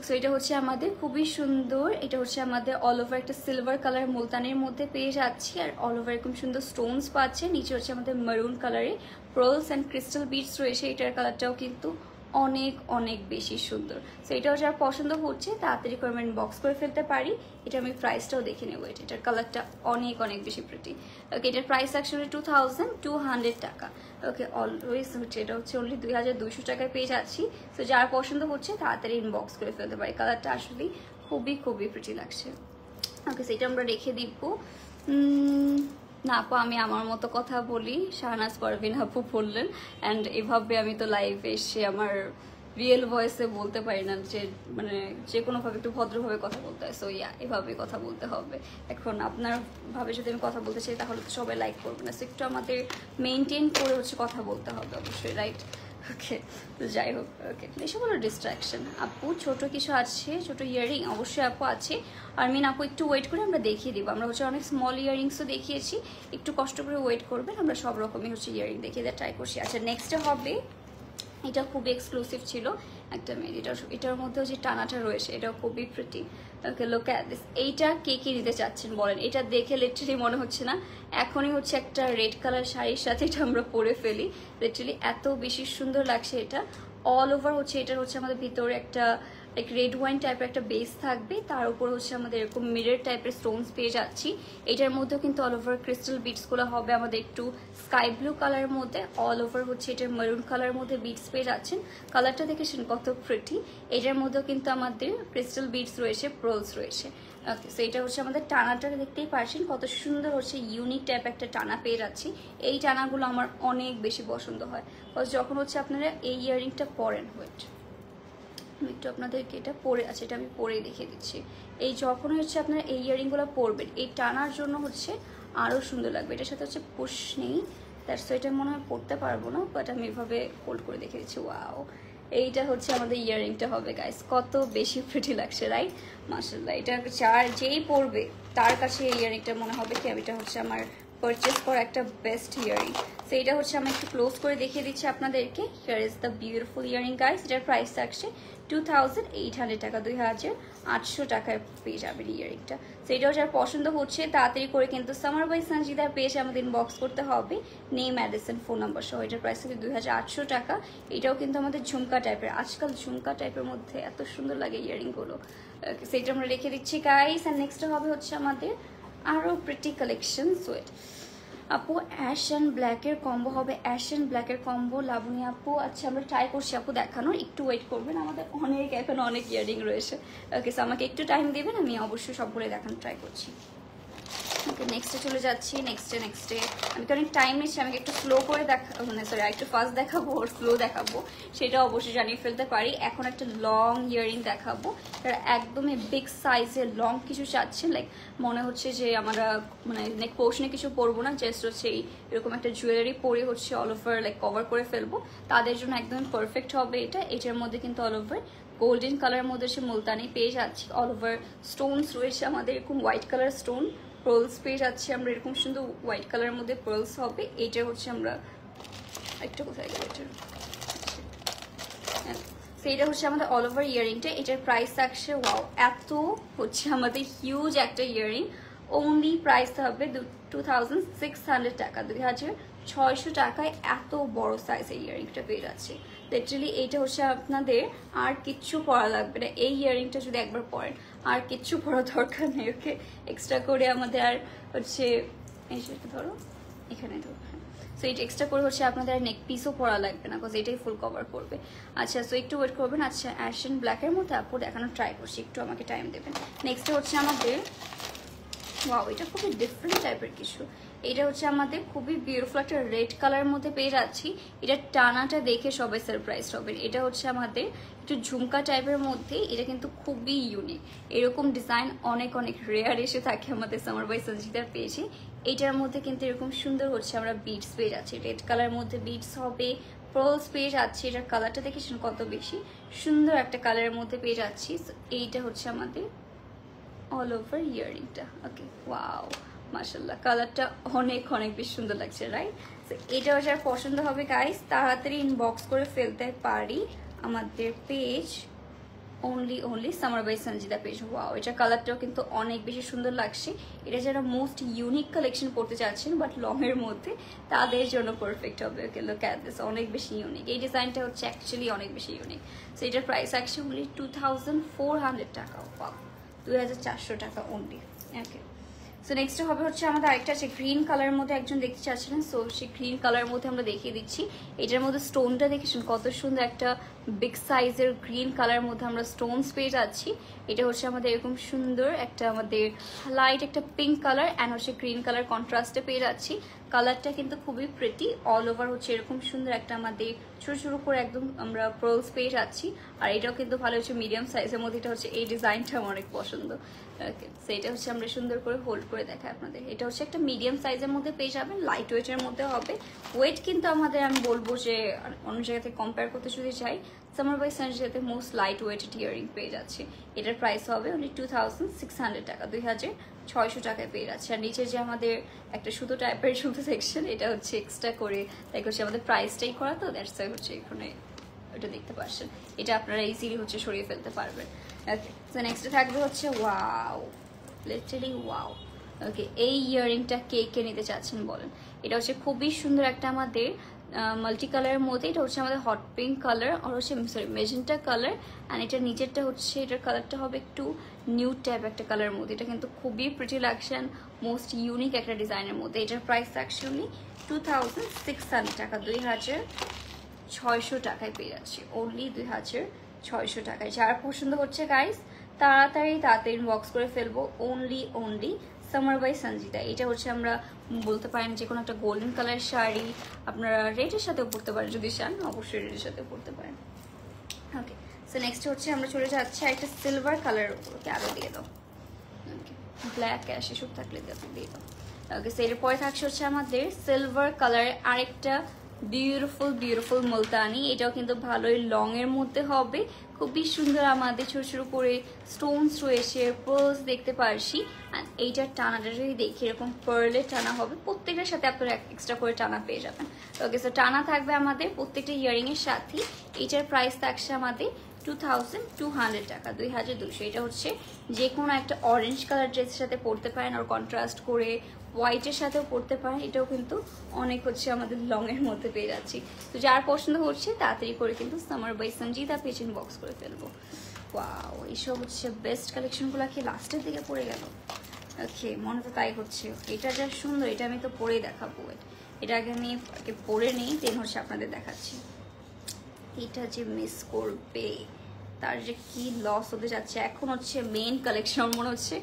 সো এটা হচ্ছে আমাদের খুবই সুন্দর, এটা হচ্ছে আমাদের অল ওভার একটা সিলভার কালার মুলতানের মধ্যে পেয়ে যাচ্ছি, আর অল ওভার এরকম সুন্দর স্টোনস পাচ্ছে। নিচে হচ্ছে আমাদের মেরুন কালারে পার্লস অ্যান্ড ক্রিস্টাল বিটস রয়েছে, এটার কালারটাও কিন্তু অনেক অনেক বেশি সুন্দর। সো এটাও যার পছন্দ হচ্ছে তাড়াতাড়ি করে আমি বক্স করে ফেলতে পারি। এটা আমি প্রাইসটাও দেখে নেবো, এটার কালারটা অনেক অনেক বেশি প্রিটি। ওকে এটার প্রাইস অ্যাকচুয়ালি 2200 টাকা। ওকে অলওয়েজ হচ্ছে এটা হচ্ছে অনলি 2200 টাকায় পেয়ে যাচ্ছি। সো যার পছন্দ হচ্ছে তাড়াতাড়ি ইনবক্স করে ফেলতে পারি, কালারটা আসলে খুবই খুবই প্রিটি লাগছে। ওকে সেটা আমরা রেখে দিব না আপু, আমি আমার মতো কথা বলি, শাহনাজ পারভিন আপু বললেন। অ্যান্ড এভাবে আমি তো লাইভে এসে আমার রিয়েল ভয়েসে বলতে পারি না, যে মানে যে কোনোভাবে একটু ভদ্রভাবে কথা বলতে হয়। সো এভাবে কথা বলতে হবে। এখন আপনার ভাবে যদি আমি কথা বলতে চাই তাহলে তো সবাই লাইক করবে না, সো একটু আমাদের মেনটেন করে হচ্ছে কথা বলতে হবে অবশ্যই, রাইট? ওকে তো যাই হোক, ওকে এসব হলো ডিস্ট্রাকশন। আপু ছোট কিছু আছে, ছোট ইয়াররিং অবশ্যই আপু আছে। আর মিন আপু একটু ওয়েট করে আমরা দেখিয়ে দিব, আমরা হচ্ছে অনেক স্মল ইয়াররিংসও দেখিয়েছি, একটু কষ্ট করে ওয়েট করবেন, আমরা সব রকমই হচ্ছে ইয়াররিং দেখিয়ে দেওয়ার ট্রাই করছি। আচ্ছা নেক্সটে হবে, এটা খুবই এক্সক্লুসিভ ছিল একটা মেয়ের, এটার মধ্যেও যে টানাটা রয়েছে এটাও খুবই pretty. Okay look at this, এইটা কে কে নিতে চাচ্ছেন বলেন? এটা দেখে লিটারালি মনে হচ্ছে না এখনই হচ্ছে একটা রেড কালার শাড়ির সাথে এটা আমরা পরে ফেলি, লিটারালি এত বেশি সুন্দর লাগছে। এটা অল ওভার হচ্ছে, এটার হচ্ছে আমাদের ভিতরে একটা লাইক রেড ওয়াইন টাইপের একটা বেস থাকবে, তার উপর হচ্ছে আমাদের এরকম মিরর টাইপের স্টোনস পেয়ে যাচ্ছি। এটার মধ্যেও কিন্তু অল ওভার ক্রিস্টাল বিটসগুলো হবে আমাদের একটু স্কাই ব্লু কালারের মধ্যে, অল ওভার হচ্ছে এটার মেরুন কালারের মধ্যে বিটস পেয়ে যাচ্ছেন। কালারটা দেখেছেন কত প্রিটি। এটার মধ্যেও কিন্তু আমাদের ক্রিস্টাল বিটস রয়েছে, পার্লস রয়েছে। ওকে সো এটা হচ্ছে আমাদের টানাটা দেখতেই পাচ্ছেন কত সুন্দর হচ্ছে, ইউনিক টাইপ একটা টানা পেয়ে যাচ্ছি। এই টানাগুলো আমার অনেক বেশি পছন্দ হয়, বিকজ যখন হচ্ছে আপনারা এই ইয়াররিংটা পরেন, ওয়েট আমি একটু আপনাদেরকে এটা পরে আছে, এটা আমি পরেই দেখিয়ে দিচ্ছি। এই যখন হচ্ছে আপনারা এই ইয়াররিংগুলো পরবেন এই টানার জন্য হচ্ছে আরও সুন্দর লাগবে। এটার সাথে হচ্ছে পুশ নেই, তার সো এটা মনে হয় পরতে পারবো না, বাট আমি এভাবে হোল্ড করে দেখিয়ে দিচ্ছি। ওয়াও এইটা হচ্ছে আমাদের ইয়াররিংটা হবে গাইস, কত বেশি প্রিটি লাগছে, রাইট? মাশাআল্লাহ, এটা যেই পরবে তার কাছে এই ইয়াররিংটা মনে হবে কি এটা হচ্ছে আমার পারচেস করা একটা বেস্ট ইয়াররিং। সো এটা হচ্ছে আমি একটু ক্লোজ করে দেখিয়ে দিচ্ছি আপনাদেরকে। Here is the beautiful earring guys, এটার প্রাইস থাকছে 2800 টাকা, 2800 টাকায় পেয়ে যাবেন ইয়াররিংটা। সো এটাও যার পছন্দ হচ্ছে তাড়াতাড়ি করে কিন্তু সামার বাই সঞ্জিদার পেজে আমাদের ইনবক্স করতে হবে, name address and phone number সহ। এটার প্রাইস থাকে 2800 টাকা। এটাও কিন্তু আমাদের ঝুমকা টাইপের, আজকাল ঝুমকা টাইপের মধ্যে এত সুন্দর লাগে ইয়াররিংগুলো। সেটা আমরা রেখে দিচ্ছি গাইস। আর নেক্সট হবে হচ্ছে আমাদের আরো প্রিটি কালেকশন। সোয়েট আপু অ্যাশ অ্যান্ড ব্ল্যাকের কম্বো হবে, অ্যাশ অ্যান্ড ব্ল্যাকের কম্বো। লাবণী আপু আচ্ছা আমরা ট্রাই করছি আপু দেখানোর, একটু ওয়েট করবেন, আমাদের অনেক এখন অনেক ইয়ারিং রয়েছে। ওকে সো আমাকে একটু টাইম দেবেন, আমি অবশ্যই সবগুলো দেখানোর ট্রাই করছি। ওকে নেক্সটে চলে যাচ্ছি। নেক্সটে আমি তো অনেক টাইম নিচ্ছি, আমাকে একটু স্লো করে মানে সরি একটু ফাস্ট দেখাবো আর স্লো দেখাবো সেটা অবশ্যই জানিয়ে ফেলতে পারি। এখন একটা লং ইয়ারিং দেখাবো, যারা একদমই বিগ সাইজের লং কিছু চাচ্ছেন, লাইক মনে হচ্ছে যে আমরা মানে নেক পোর্শনে কিছু পরবো না, জাস্ট হচ্ছে এরকম একটা জুয়েলারি পরে হচ্ছে অল ওভার লাইক কভার করে ফেলবো, তাদের জন্য একদম পারফেক্ট হবে এটা। এটার মধ্যে কিন্তু অল ওভার গোল্ডেন কালারের মধ্যে সে মুলতানি পেয়ে যাচ্ছি, অল ওভার স্টোনস রয়েছে আমাদের এরকম হোয়াইট কালার স্টোন, পার্লস পেয়ে যাচ্ছি আমরা এরকম সুন্দর হোয়াইট কালারের মধ্যে পার্লস হবে। এটা হচ্ছে আমরা একটা কোথায় গেল এটা, সেইটা হচ্ছে আমাদের অল ওভার ইয়ারিংটা। এটার প্রাইস থাকছে ওয়াও এত হচ্ছে আমাদের হিউজ একটা ইয়ারিং, ওনলি প্রাইস হবে 2600 টাকা, 2600 টাকায় এত বড় সাইজের ইয়ারিংটা পেয়ে যাচ্ছে। লিটারালি এইটা হচ্ছে আপনাদের আর কিচ্ছু পরা লাগবে না, এই ইয়ারিংটা যদি একবার পরেন আর কিচ্ছু পরা দরকার নেই। ওকে এক্সট্রা করে আমাদের আর হচ্ছে এই সেটা ধরো এখানে ধরো, সো এটা এক্সট্রা করে হচ্ছে আপনাদের আর নেক পিসও পরা লাগবে না, বিকজ এটাই ফুল কভার করবে। আচ্ছা সো একটু ওয়েট করবেন। আচ্ছা অ্যাশ অ্যান্ড ব্ল্যাকের মধ্যে আপু দেখানোর ট্রাই করছি, একটু আমাকে টাইম দেবেন। নেক্সট হচ্ছে আমাদের ওয়াও এটা খুবই ডিফারেন্ট টাইপের কিছু, এটা হচ্ছে আমাদের খুবই বিউটিফুল একটা রেড কালারের মধ্যে পেয়ে যাচ্ছি। এটা টানাটা দেখে সবাই সারপ্রাইজ হবেন। এটা হচ্ছে আমাদের একটু ঝুমকা টাইপের মধ্যে, এটা কিন্তু খুবই ইউনিক, এরকম ডিজাইন অনেক অনেক রেয়ার এসে থাকে আমাদের সামার বাই সঞ্জিতার পেয়েছি। এইটার মধ্যে কিন্তু এরকম সুন্দর হচ্ছে আমরা বিটস পেয়ে যাচ্ছি, রেড কালারের মধ্যে বিটস হবে, পার্লস পেয়ে যাচ্ছি। এটার কালারটা দেখেছেন কত বেশি সুন্দর একটা কালারের মধ্যে পেয়ে যাচ্ছি। এইটা হচ্ছে আমাদের অল ওভার ইয়ারিংটা। ওকে ওয়াও মাশাআল্লাহ কালারটা অনেক অনেক বেশি সুন্দর লাগছে, রাইট? সো এটাও যার পছন্দ হবে গাইস তাড়াতাড়ি ইনবক্স করে ফেলতে পারি আমাদের page only Summer by Sanjida page. Wow এটার কালারটাও কিন্তু অনেক বেশি সুন্দর লাগছে। এটা যারা মোস্ট ইউনিক কালেকশন করতে চাচ্ছেন বাট লং এর মধ্যে, তাদের জন্য পারফেক্ট হবে। ওকে লুক অ্যাট দিস, অনেক বেশি ইউনিক, এই ডিজাইনটা হচ্ছে অ্যাকচুয়ালি অনেক বেশি ইউনিক। সো এটার প্রাইস অ্যাকচুয়ালি 2400 টাকা, ওয়াও 2400 টাকা অনলি। ওকে সো নেক্সট হবে হচ্ছে আমাদের আরেকটা আছে গ্রিন কালারের মধ্যে, একজন দেখতে চাচ্ছিলেন, সো সেই গ্রিন কালারের মধ্যে আমরা দেখিয়ে দিচ্ছি। এটার মধ্যে স্টোনটা দেখেছেন কত সুন্দর, একটা বিগ সাইজের গ্রিন কালারের মধ্যে আমরা স্টোনস পেয়ে যাচ্ছি। এটা হচ্ছে আমাদের এরকম সুন্দর একটা আমাদের লাইট একটা পিঙ্ক কালার অ্যান্ড হচ্ছে গ্রিন কালার কন্ট্রাস্টে পেয়ে যাচ্ছি। কালারটা কিন্তু খুবই প্রিটি, অল ওভার হচ্ছে এরকম সুন্দর একটা আমাদের ছোটো ছোটো করে একদম আমরা পার্লস পেয়ে যাচ্ছি। আর এটাও কিন্তু ভালো হচ্ছে মিডিয়াম সাইজের মধ্যে, এটা হচ্ছে এই ডিজাইনটা আমার অনেক পছন্দ। ওকে সো এটা হচ্ছে আমরা সুন্দর করে হোল্ড করে দেখাই আপনাদের। এটা হচ্ছে একটা মিডিয়াম সাইজের মধ্যে পেয়ে যাবেন, লাইট ওয়েটের মধ্যে হবে। ওয়েট কিন্তু আমাদের আমি বলবো যে অন্য জায়গা থেকে কম্পেয়ার করতে যদি চাই, সামার বাই সঞ্জিদাতে মোস্ট লাইট ওয়েটেড ইয়ারিং পেয়ে যাচ্ছে। এটার প্রাইস হবে অনলি 2600 টাকা, 2600 টাকায় পেয়ে যাচ্ছে। আর নিচে যে আমাদের একটা সুতো টাইপের সুতো সেকশন, এটা হচ্ছে এক্সট্রা করে লাইক হচ্ছে আমাদের প্রাইসটাই করা, তো দ্যাটস ওয়াই হচ্ছে এখানে ওটা দেখতে পাচ্ছেন। এটা আপনারা ইজিলি হচ্ছে সরিয়ে ফেলতে পারবেন। ওকে সো নেক্সট থাকবে হচ্ছে ওয়াও লিটারালি ওয়াও। ওকে এই ইয়ারিংটা কে কে নিতে চাচ্ছেন বলেন। এটা হচ্ছে খুবই সুন্দর একটা আমাদের মাল্টি কালারের মধ্যে, এটা হচ্ছে আমাদের হট পিঙ্ক কালার আর হচ্ছে সরি মেজেন্টা কালার, অ্যান্ড এটার নিচেরটা হচ্ছে এটার কালারটা হবে একটু নিউ টাইপ একটা কালারের মধ্যে। এটা কিন্তু খুবই প্রিটি লাগছে, মোস্ট ইউনিক একটা ডিজাইনের মধ্যে। এটার প্রাইস অ্যাকচুয়ালি 2600 টাকা, 2600 টাকায় পেয়ে যাচ্ছি, অনলি 2600 টাকায়। যার পছন্দ হচ্ছে গাইস তাড়াতাড়ি ইনবক্স করে ফেলবো, অনলি সামার বাই সঞ্জিদা। এটা হচ্ছে আমরা বলতে পারেন যে কোনো একটা গোল্ডেন কালার শাড়ি আপনারা রেডের সাথেও পরতে পারেন, যদি চান অবশ্যই রেডের সাথেও পরতে পারেন। ওকে সো নেক্সট হচ্ছে আমরা চলে যাচ্ছি একটা সিলভার কালারের উপরে, আরও দিয়ে দাও ব্ল্যাক ক্যাশ এসব থাকলে দিয়ে দাও। ওকে সো এরপরে থাকছে হচ্ছে আমাদের সিলভার কালারের আরেকটা বিউটিফুল মুলতানি। এটাও কিন্তু ভালোই লং এর মধ্যে হবে, খুবই সুন্দর আমাদের ছোট ছোট করে স্টোনস রয়েছে, পার্লস দেখতে পারছি। অ্যান্ড এইটার টানাটা যদি দেখি এরকম পার্লের টানা হবে, প্রত্যেকটার সাথে আপনারা এক্সট্রা করে টানা পেয়ে যাবেন। ওকে সো টানা থাকবে আমাদের প্রত্যেকটা ইয়ারিং এর সাথে। এইটার প্রাইস থাকছে আমাদের 2200 টাকা, 2200। এটা হচ্ছে যে কোনো একটা অরেঞ্জ কালার ড্রেসের সাথে পরতে পারেন, আর কন্ট্রাস্ট করে হোয়াইটের সাথেও পরতে পারেন। এটাও কিন্তু অনেক হচ্ছে আমাদের লং এর মধ্যে পেয়ে যাচ্ছি। তো যার পছন্দ হচ্ছে তাড়াতাড়ি করে কিন্তু Summer by Sanjida page inbox করে ফেলবো। ওয়াও, এইসব হচ্ছে বেস্ট কালেকশনগুলো কি লাস্টের দিকে পড়ে গেল? ওকে, মনে তো তাই হচ্ছে। এটা যা সুন্দর, এটা আমি তো পরেই দেখাবো। এটা আগে আমি পরে নিই, দেন হচ্ছে আপনাদের দেখাচ্ছি। এটা যে মিস করবে তার যে কি লস হতে যাচ্ছে। এখন হচ্ছে মেইন কালেকশন, মনে হচ্ছে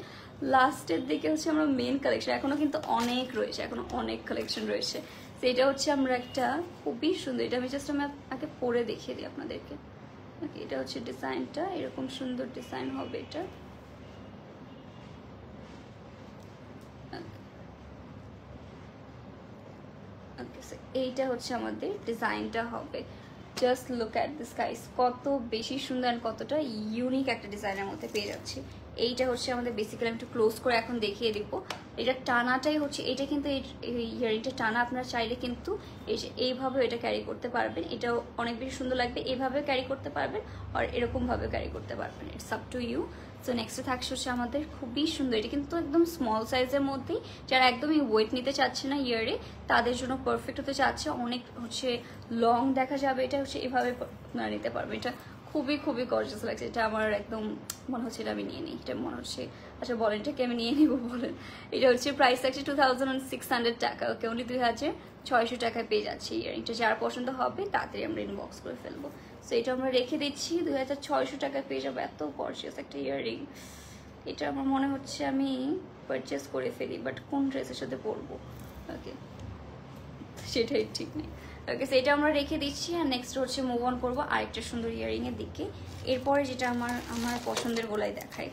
লাস্টের দিকে হচ্ছে আমরা মেইন কালেকশন, এখনো কিন্তু অনেক রয়েছে, এখনো অনেক কালেকশন রয়েছে। তো এটা হচ্ছে আমরা একটা খুবই সুন্দর, এটা আমি জাস্ট আমি আগে পরে দেখিয়ে দিই আপনাদেরকে। ওকে, এটা হচ্ছে ডিজাইনটা, এরকম সুন্দর ডিজাইন হবে এটা। এইটা হচ্ছে আমাদের ডিজাইনটা হবে। Just look at this guys, কত বেশি সুন্দর আর কতটা ইউনিক একটা ডিজাইনের মধ্যে পেয়ে যাচ্ছি। এইটা হচ্ছে আমাদের বেসিক্যালি আমি একটু ক্লোজ করে এখন দেখিয়ে দিব। এটা টানাটাই হচ্ছে, এটা কিন্তু ইয়ারিংটা টানা, আপনারা চাইলে কিন্তু এইভাবে এটা ক্যারি করতে পারবেন। এটাও অনেক বেশি সুন্দর লাগবে, এইভাবে ক্যারি করতে পারবেন আর এরকমভাবে ক্যারি করতে পারবেন। It's up to you. So নেক্সটে থাকছে হচ্ছে আমাদের খুবই সুন্দর, এটা কিন্তু একদম স্মল সাইজের মধ্যেই, যারা একদমই ওয়েট নিতে চাচ্ছে না ইয়ারে, তাদের জন্য পারফেক্ট হতে চাচ্ছে। অনেক হচ্ছে লং দেখা যাবে, এটা হচ্ছে এভাবে আপনারা নিতে পারবে। এটা খুবই খুবই গর্জিয়াস লাগছে। এটা আমার একদম মনে হচ্ছে এটা আমি নিয়ে নিই, এটা মনে হচ্ছে। আচ্ছা বলেন, এটাকে আমি নিয়ে নিব বলেন। এটা হচ্ছে প্রাইস থাকছে 2600 টাকা। ওকে, উনি 2600 টাকায় পেয়ে যাচ্ছি ইয়ারিংটা। যার পছন্দ হবে তাড়াতাড়ি আমরা ইনবক্স করে ফেলবো। সো এটা আমরা রেখে দিচ্ছি, 2600 টাকায় পেয়ে যাবো এত গর্জিয়াস একটা ইয়ারিং। এটা আমার মনে হচ্ছে আমি পারচেস করে ফেলি, বাট কোন ড্রেসের সাথে পরবো, ওকে সেটাই ঠিক নেই। ওকে, সো এটা আমরা রেখে দিচ্ছি। আর নেক্সট হচ্ছে মুভ অন করবো আরেকটা সুন্দর ইয়ারিংয়ের দিকে। এরপরে যেটা আমার পছন্দের গোলাই দেখাই।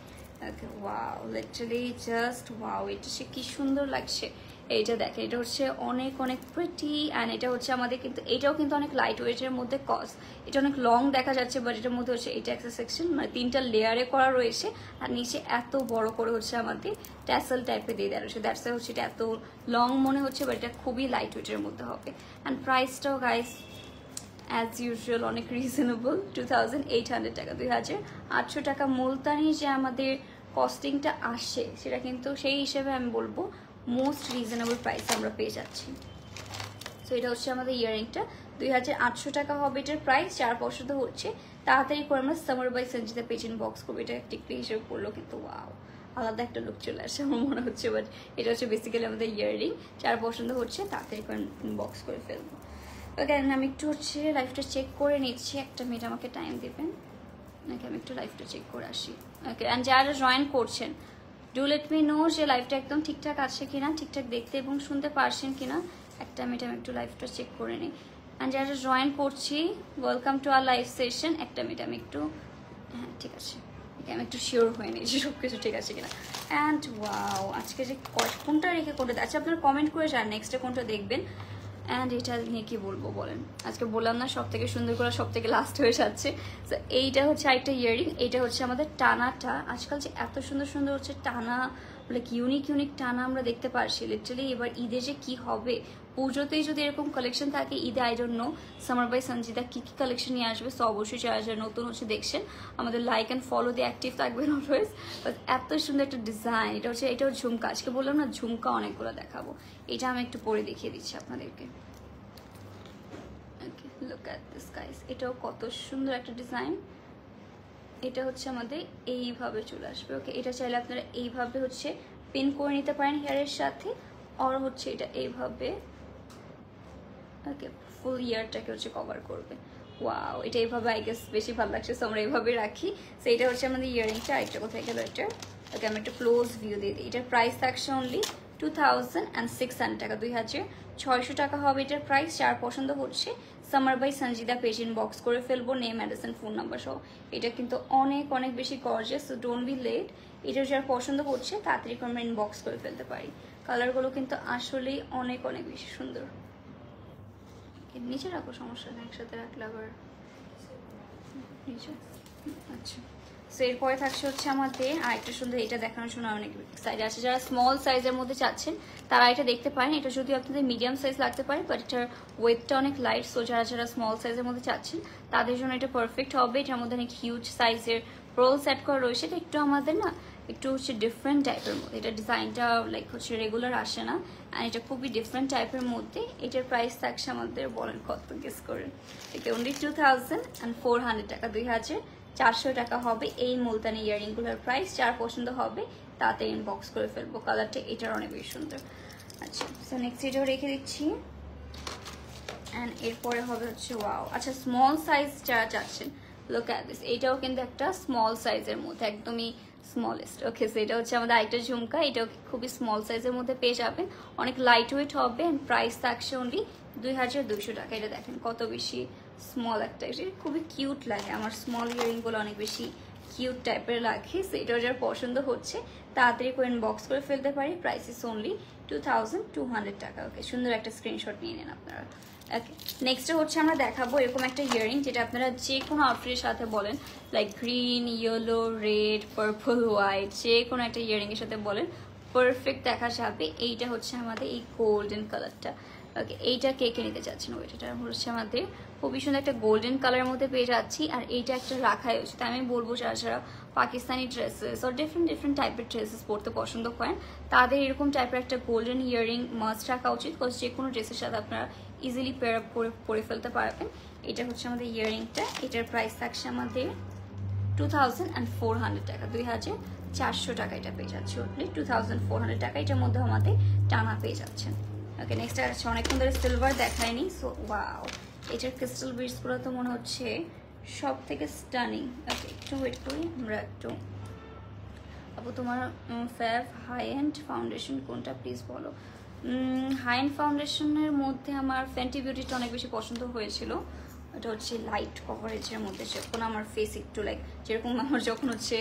ওকে, ওয়াও, লিটারালি জাস্ট ওয়াও, এটা সে কি সুন্দর লাগছে। এইটা দেখেন, এটা হচ্ছে অনেক অনেক প্রিটি। অ্যান্ড এটা হচ্ছে আমাদের কিন্তু এটাও কিন্তু অনেক লাইট ওয়েটের মধ্যে কস। এটা অনেক লং দেখা যাচ্ছে, বাট এটার মধ্যে হচ্ছে এটা একটা সেকশন মানে 3টা লেয়ারে করা রয়েছে। আর নিচে এত বড় করে হচ্ছে আমাদের ট্যাসেল টাইপে দিয়ে দেওয়া রয়েছে। দ্যাটস হচ্ছে এটা এত লং মনে হচ্ছে, বাট এটা খুবই লাইট ওয়েটের মধ্যে হবে। অ্যান্ড প্রাইসটাও গাইস অ্যাজ ইউজুয়াল অনেক রিজনেবল, 2800 টাকা। 2800 টাকা মুলতানি যে আমাদের কস্টিংটা আসে, সেটা কিন্তু সেই হিসেবে আমি বলবো মোস্ট রিজনেবল প্রাইসে আমরা পেয়ে যাচ্ছি। সো এটা হচ্ছে আমাদের ইয়ারিংটা, 2800 টাকা হবে এটার প্রাইস। যার পছন্দ হচ্ছে তাড়াতাড়ি করে আমরা Summer by Sanjita page inbox করবো। এটা টিকলি হিসেবে পড়লেও কিন্তু ওয়াও, আলাদা একটা লুক চলে আসে আমার মনে হচ্ছে। বাট এটা হচ্ছে বেসিক্যালি আমাদের ইয়ারিং। যার পছন্দ হচ্ছে তাড়াতাড়ি করে ইনবক্স করে ফেলবো। ওকে, আমি একটু হচ্ছে লাইফটা চেক করে নিচ্ছি, একটা মিনিট আমাকে টাইম দেবেন। ওকে, আমি একটু লাইফটা চেক করে আসি। ওকে, অ্যান্ড যারা জয়েন করছেন ডু লেট মি নো যে লাইফটা একদম ঠিকঠাক আছে কিনা, ঠিকঠাক দেখতে এবং শুনতে পারছেন কিনা। একটা মিনিট আমি একটু লাইফটা চেক করে নিই। অ্যান্ড যারা জয়েন করছি, welcome to our live session. একটা মিনিট আমি একটু, হ্যাঁ ঠিক আছে, আমি একটু শিওর হয়ে নিই যে সব কিছু ঠিক আছে কিনা। অ্যান্ড ওয়াও, আজকে যে কোনটা রেখে কোনটা, আচ্ছা আপনারা কমেন্ট করে যান নেক্সটে কোনটা দেখবেন। অ্যান্ড এটা নিয়ে কি বলবো বলেন, আজকে বললাম না সব থেকে সুন্দর করে সব থেকে লাস্ট হয়ে যাচ্ছে। তো এইটা হচ্ছে আরেকটা ইয়ারিং, এইটা হচ্ছে আমাদের টানাটা। আজকাল যে এত সুন্দর সুন্দর হচ্ছে টানা, লাইক ইউনিক ইউনিক টানা আমরা দেখতে পারছি লিটারালি। এবার ঈদে যে কি হবে, পুজোতেই যদি এরকম কালেকশন থাকে, ঈদে I don't know Summer by Sanjita কি কি কালেকশন নিয়ে আসবে। সো অবশ্যই যারা যারা নতুন হচ্ছে দেখছেন, আমাদের লাইক অ্যান্ড ফলো দিয়ে অ্যাক্টিভ থাকবেন অলওয়েজ। বাট এত সুন্দর একটা ডিজাইন, এটাও ঝুমকা। আজকে বললাম না ঝুমকা অনেকগুলো দেখাবো। এটা আমি একটু পরে দেখিয়ে দিচ্ছি আপনাদেরকে। ওকে, লুক অ্যাট দিস গাইস, এটাও কত সুন্দর একটা ডিজাইন। এটা হচ্ছে আমাদের এইভাবে চলে আসবে। ওকে, এটা চাইলে আপনারা এইভাবে হচ্ছে পিন করে নিতে পারেন হেয়ারের সাথে, আর হচ্ছে এটা এইভাবে ওকে ফুল ইয়ারটাকে হচ্ছে কভার করবে। ওয়াও, এটা এইভাবে আই গেস বেশি ভালো লাগছে, সো আমরা এইভাবে রাখি। সো এটা হচ্ছে আমাদের ইয়ারিংটা। আরেকটা কোথায় গেল এটা, ওকে আমি একটা ক্লোজ ভিউ দিয়ে দিই। এটার প্রাইস থাকছে অনলি 2600 টাকা, 2600 টাকা হবে এটার প্রাইস। যার পছন্দ হচ্ছে Summer by Sanjida page inbox করে ফেলবো, নেম অ্যাড্রেস ফোন নাম্বার সহ। এটা কিন্তু অনেক অনেক বেশি gorgeous, so don't be late. এটা যার পছন্দ হচ্ছে তাড়াতাড়ি করে আমরা ইনবক্স করে ফেলতে পারি। কালারগুলো কিন্তু আসলেই অনেক অনেক বেশি সুন্দর। নিচে রাখো, সমস্যা নেই, একসাথে রাখলে আবার নিচে। আচ্ছা, সো এরপরে থাকছে হচ্ছে আমাদের আরেকটা সুন্দর, এটা দেখানোর জন্য অনেক সাইজ আছে। যারা স্মল সাইজের মধ্যে চাচ্ছেন তারা এটা দেখতে পারেন। এটা যদি আপনাদের মিডিয়াম সাইজ লাগতে পারে, বাট এটার ওয়েটটা অনেক লাইট। সো যারা যারা স্মল সাইজের মধ্যে চাচ্ছেন তাদের জন্য এটা পারফেক্ট হবে। এটার মধ্যে অনেক হিউজ সাইজের রোল সেট করা রয়েছে। এটা একটু আমাদের না একটু হচ্ছে ডিফারেন্ট টাইপের মধ্যে, এটা ডিজাইনটা লাইক হচ্ছে রেগুলার আসে না, অ্যান্ড এটা খুবই ডিফারেন্ট টাইপের মধ্যে। এটার প্রাইস থাকছে আমাদের, বলেন কত গেস করেন, এটা অনলি 2400 টাকা, 2400 400 টাকা হবে এই মুলতানি ইয়াররিংগুলোর প্রাইস। যার পছন্দ হবে তাতে ইনবক্স করে ফেলবো। কালারটা এটার অনেক বেশি সুন্দর। আচ্ছা, সো নেক্সট এটাও রেখে দিচ্ছি। অ্যান্ড এরপরে হবে হচ্ছে ওয়াও, আচ্ছা স্মল সাইজ যারা চাচ্ছেন, লুক অ্যাট দিস, এটাও কিন্তু একটা স্মল সাইজের মধ্যে, একদমই স্মলেস্ট। ওকে, সো এটা হচ্ছে আমাদের আরেকটা ঝুমকা, এটাও খুবই স্মল সাইজের মধ্যে পেয়ে যাবেন, অনেক লাইট ওয়েট হবে। অ্যান্ড প্রাইস থাকছে অনলি 2200 টাকা। এটা দেখেন কত বেশি স্মল একটা, এটা খুবই কিউট লাগে, আমার স্মল ইয়ারিংগুলো অনেক বেশি কিউট টাইপের লাগে। সো এটাও যার পছন্দ হচ্ছে তাড়াতাড়ি করে ইনবক্স করে ফেলতে পারি। প্রাইস ইস অনলি 2200 টাকা। ওকে, সুন্দর একটা স্ক্রিনশট নিয়ে নেন আপনারা। ওকে, নেক্সট হচ্ছে আমরা দেখাবো এরকম একটা ইয়ারিং যেটা আপনারা যে কোনো আউটফিটের সাথে বলেন, like green, yellow, red, purple, white, যে কোনো একটা ইয়ারিং এর সাথে বলেন পারফেক্ট দেখা যাবে। এইটা হচ্ছে আমাদের এই গোল্ডেন কালারটা। ওকে, এইটা কে কে নিতে চাচ্ছেন? ওইটা হচ্ছে আমাদের খুবই সুন্দর একটা গোল্ডেন কালারের মধ্যে পেয়ে যাচ্ছি। আর এইটা একটা রাখাই হচ্ছে, তাই আমি বলবো যারা যারা পাকিস্তানি ড্রেসেস আর ডিফারেন্ট টাইপের ড্রেসেস পরতে পছন্দ করেন তাদের এরকম টাইপের একটা গোল্ডেন ইয়াররিং মাস্ট রাখা উচিত, বিকজ যে কোনো ড্রেসের সাথে আপনারা ইজিলি পেয়ার আপ করে পরে ফেলতে পারবেন। এটা হচ্ছে আমাদের ইয়াররিংটা, এটার প্রাইস থাকছে আমাদের 2400 টাকা, 2400 টাকা এটা পেয়ে যাচ্ছে। ওনলি 2400 টাকা, এটার মধ্যে আমাদের টানা পেয়ে যাচ্ছেন। ওকে, নেক্সট আছে অনেকক্ষণ ধরে সিলভার দেখায়নি। সো ওয়াও, এটার ক্রিস্টাল বিটসগুলো তো মনে হচ্ছে সব থেকে স্টানিং। ওকে, একটু ওয়েট করি আমরা একটু। আপু তোমার ফেভ হাই এন্ড ফাউন্ডেশন কোনটা প্লিজ বলো? হাই এন্ড ফাউন্ডেশনের মধ্যে আমার ফেন্টি বিউটিটা অনেক বেশি পছন্দ হয়েছিল। এটা হচ্ছে লাইট কভারেজের মধ্যে, যখন আমার ফেস একটু লাইক যেরকম আমার যখন হচ্ছে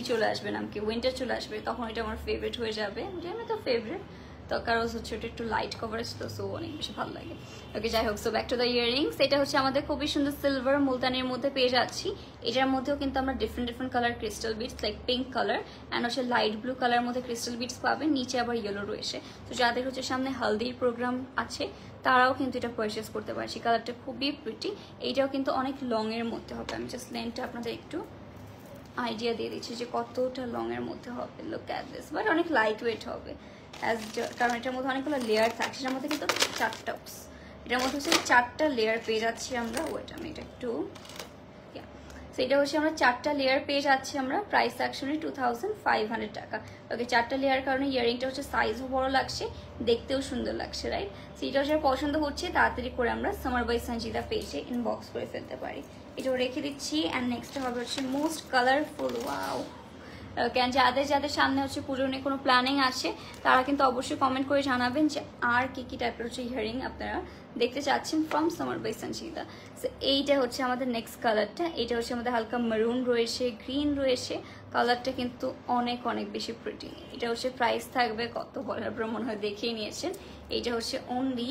চলে আসবে নামকে উইন্টার চলে আসবে তখন এটা আমার ফেভারিট হয়ে যাবে। এটা আমি তো ফেভারিট, তো কারণ হচ্ছে ওটা একটু লাইট কভারেজ, তো সো অনেক বেশি ভালো লাগে। ওকে, যাই হোক, so back to the earrings. এটা হচ্ছে আমাদের খুবই সুন্দর সিলভার মুলতানির মধ্যে পেয়ে যাচ্ছি। এটার মধ্যেও কিন্তু আমরা different colour crystal beads, like pink colour and হচ্ছে লাইট ব্লু কালার মধ্যে ক্রিস্টাল বিটস পাবেন, নিচে আবার ইয়েলো রয়েছে। তো যাদের হচ্ছে সামনে হালদির প্রোগ্রাম আছে তারাও কিন্তু এটা পারচেস করতে পারছি। কালারটা খুবই প্রিটি, এইটাও কিন্তু অনেক লং এর মধ্যে হবে। আমি জাস্ট লেন্থটা আপনাদের একটু আইডিয়া দিয়ে দিচ্ছি যে কতটা লং এর মধ্যে হবে। লুক অ্যাট দিস, বাট অনেক লাইট ওয়েট হবে কারণ এটার মধ্যে অনেকগুলো লেয়ার থাকছে। এটার মধ্যে কিন্তু এটার মধ্যে হচ্ছে 4টা লেয়ার পেয়ে যাচ্ছি আমরা। ওয়েট, আমি এটা একটু সেটা হচ্ছে আমরা 4টা লেয়ার পেয়ে যাচ্ছি আমরা। প্রাইস অ্যাকচুয়ালি 2500 টাকা। ওকে, 4টা লেয়ার কারণে ইয়ারিংটা হচ্ছে সাইজও বড় লাগছে, দেখতেও সুন্দর লাগছে, রাইট? সেটা হচ্ছে পছন্দ হচ্ছে তাড়াতাড়ি করে আমরা সামার বাই সঞ্জিদা পেজে ইনবক্স করে ফেলতে পারি। এটাও রেখে দিচ্ছি। অ্যান্ড নেক্সট হবে হচ্ছে মোস্ট কালারফুল। ওয়াও, কেন যাদের সামনে হচ্ছে পুজোর নিয়ে কোনো প্ল্যানিং আছে তারা কিন্তু অবশ্যই কমেন্ট করে জানাবেন যে আর কি টাইপের হচ্ছে ইয়ারিং আপনারা দেখতে চাচ্ছেন from Summer by Sanjida. So এইটা হচ্ছে আমাদের নেক্সট কালারটা। এটা হচ্ছে আমাদের হালকা মেরুন রয়েছে, গ্রিন রয়েছে, কালারটা কিন্তু অনেক বেশি প্রিটি। এটা হচ্ছে প্রাইস থাকবে কত বলার পর মনে হয় দেখেই নিয়েছেন। এইটা হচ্ছে অনলি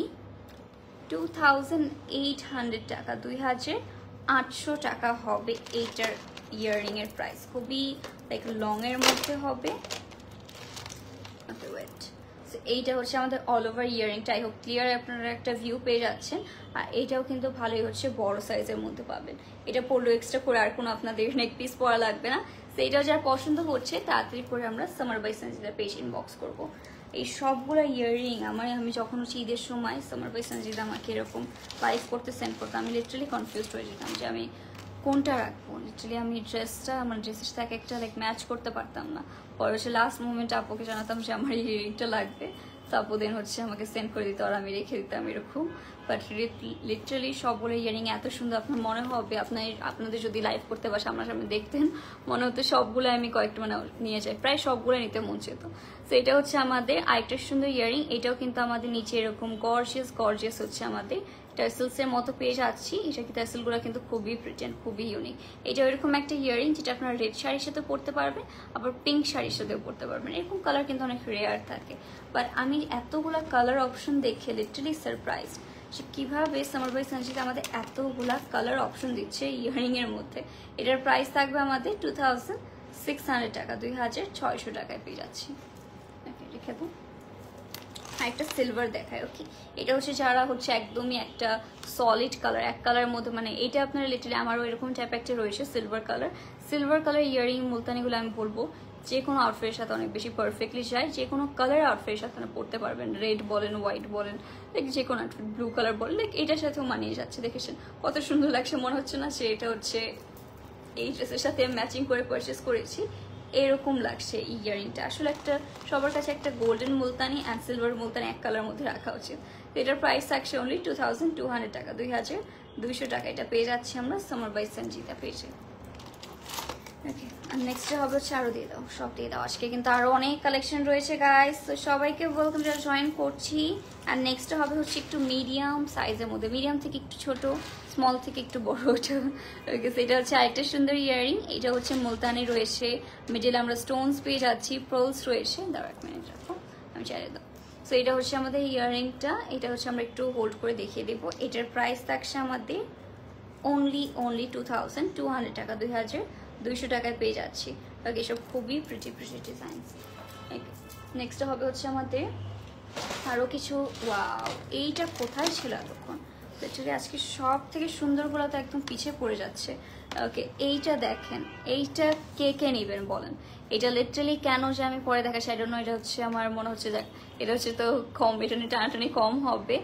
2800 টাকা, 2800 টাকা হবে এইটার ইয়াররিং এর প্রাইস। খুবই লাইক লং এর মধ্যে হবে। ওকে, ওয়েট, এইটা হচ্ছে আমাদের অল ওভার ইয়াররিংটা। আই হোপ ক্লিয়ার আপনারা একটা ভিউ পেয়ে যাচ্ছেন। আর এইটাও কিন্তু ভালোই হচ্ছে বড় সাইজের মধ্যে পাবেন। এটা পরলেও এক্সট্রা করে আর কোনো আপনাদের নেক পিস পরা লাগবে না। সেইটাও যার পছন্দ হচ্ছে তাড়াতাড়ি করে আমরা Summer by Sanjida page inbox করবো। এই সবগুলো ইয়াররিং আমি যখন হচ্ছে ঈদের সময় সামার বাই সঞ্জিদা আমাকে এরকম লাইভ করতে সেন্ড করতাম, আমি লিটারালি কনফিউজড হয়ে যেতাম যে আমি কোনটা রাখবো। লিটারালি আমি আমার ড্রেসের সাথে একটা লাইক ম্যাচ করতে পারতাম না। পরে হচ্ছে লাস্ট মোমেন্টে আপুকে জানাতাম যে আমার এই ইয়াররিংটা লাগবে, তো আপু দেন হচ্ছে আমাকে সেন্ড করে দিত আর আমি রেখে দিতাম এরকম। বাট লিটারালি সবগুলো ইয়াররিং এত সুন্দর, আপনার মনে হবে আপনাদের যদি লাইভ করতে বা সামনাসামনি দেখতেন মনে হতো সবগুলো আমি কয়েকটা মানে নিয়ে যাই, প্রায় সবগুলো নিতে মন চেত। তো এটা হচ্ছে আমাদের আরেকটা সুন্দর ইয়াররিং। এটাও কিন্তু আমাদের নিচে এরকম গর্জিয়াস হচ্ছে আমাদের টার্সেলসের মতো পেয়ে যাচ্ছি। এটা কি টার্সেলগুলো কিন্তু খুবই প্রিটেন্ট, খুবই ইউনিক। এটা এরকম একটা ইয়াররিং যেটা আপনারা রেড শাড়ির সাথে পরতে পারবেন, আবার পিঙ্ক শাড়ির সাথেও পরতে পারবেন। এরকম কালার কিন্তু অনেক রেয়ার থাকে, বাট আমি এতগুলা কালার অপশন দেখে লিটারালি সারপ্রাইজড যে কীভাবে সামার বাই সঞ্জিদা আমাদের এতগুলা কালার অপশন দিচ্ছে ইয়াররিং এর মধ্যে। এটার প্রাইস থাকবে আমাদের 2600 টাকা, 2600 টাকায় পেয়ে যাচ্ছি। রেখে দেবো। একটা সিলভার দেখায়। ওকে, এটা হচ্ছে যারা হচ্ছে একদমই একটা সলিড কালার, এক কালারের মধ্যে, মানে এটা আপনারা লিটারালি আমারও এরকম টাইপ একটা রয়েছে সিলভার কালার ইয়াররিং মুলতানিগুলো আমি বলবো যে কোনো আউটফিটের সাথে অনেক বেশি পারফেক্টলি যায়। যে কোনো কালার আউটফিটের সাথে পরতে পারবেন, রেড বলেন, হোয়াইট বলেন, লাইক যে কোনো আউটফিট, ব্লু কালার বলেন, লাইক এটার সাথেও মানিয়ে যাচ্ছে। দেখেছেন কত সুন্দর লাগছে, মনে হচ্ছে না যে এটা হচ্ছে এই ড্রেসের সাথে ম্যাচিং করে পারচেস করেছি, এরকম লাগছে ইয়াররিংটা। আসলে একটা সবার কাছে একটা golden Multani and silver Multani এক কালার মধ্যে রাখা উচিত। তো এটার প্রাইস থাকছে অনলি 2200 টাকা, 2200 টাকা। এটা পেয়ে যাচ্ছি আমরা সামার বাই সঞ্জিতা পেজে। ওকে, আর নেক্সটে হবে হচ্ছে আরও দিয়ে দাও, সব দিয়ে দাও। আজকে কিন্তু আরও অনেক কালেকশন রয়েছে গাইস, তো সবাইকে ওয়েলকাম, যারা জয়েন করছি। আর নেক্সটে হবে হচ্ছে একটু মিডিয়াম সাইজের মধ্যে, মিডিয়াম থেকে একটু ছোট, স্মল থেকে একটু বড়। ওটা ওকে, এটা হচ্ছে আরেকটা সুন্দর ইয়াররিং। এটা হচ্ছে মুলতানি রয়েছে, মিডিলে আমরা স্টোনস পেয়ে যাচ্ছি, পার্লস রয়েছে। দাঁড়াও 1 মিনিট রাখো, আমি চাইলে দাও। সো এটা হচ্ছে আমাদের ইয়াররিংটা, এটা হচ্ছে আমরা একটু হোল্ড করে দেখিয়ে দেবো। এটার প্রাইস থাকছে আমাদের অনলি 2200 টাকা, 2200 টাকায় পেয়ে যাচ্ছি। ওকে, এসব খুবই প্রিটি ডিজাইন। নেক্সট হবে হচ্ছে আমাদের আরও কিছু। ওয়াও, এইটা কোথায় ছিল এতক্ষণ? অ্যাকচুয়ালি আজকে সব থেকে সুন্দরগুলো তো একদম পিছিয়ে পড়ে যাচ্ছে। ওকে, এইটা দেখেন, এইটা কে কে নেবেন বলেন? এটা লিটারালি কেন যে আমি পরে দেখাচ্ছি আই ডোন্ট নো। এটা হচ্ছে আমার মনে হচ্ছে দেখ, এটা হচ্ছে তো কম, এটা নিয়ে টানাটানি কম হবে।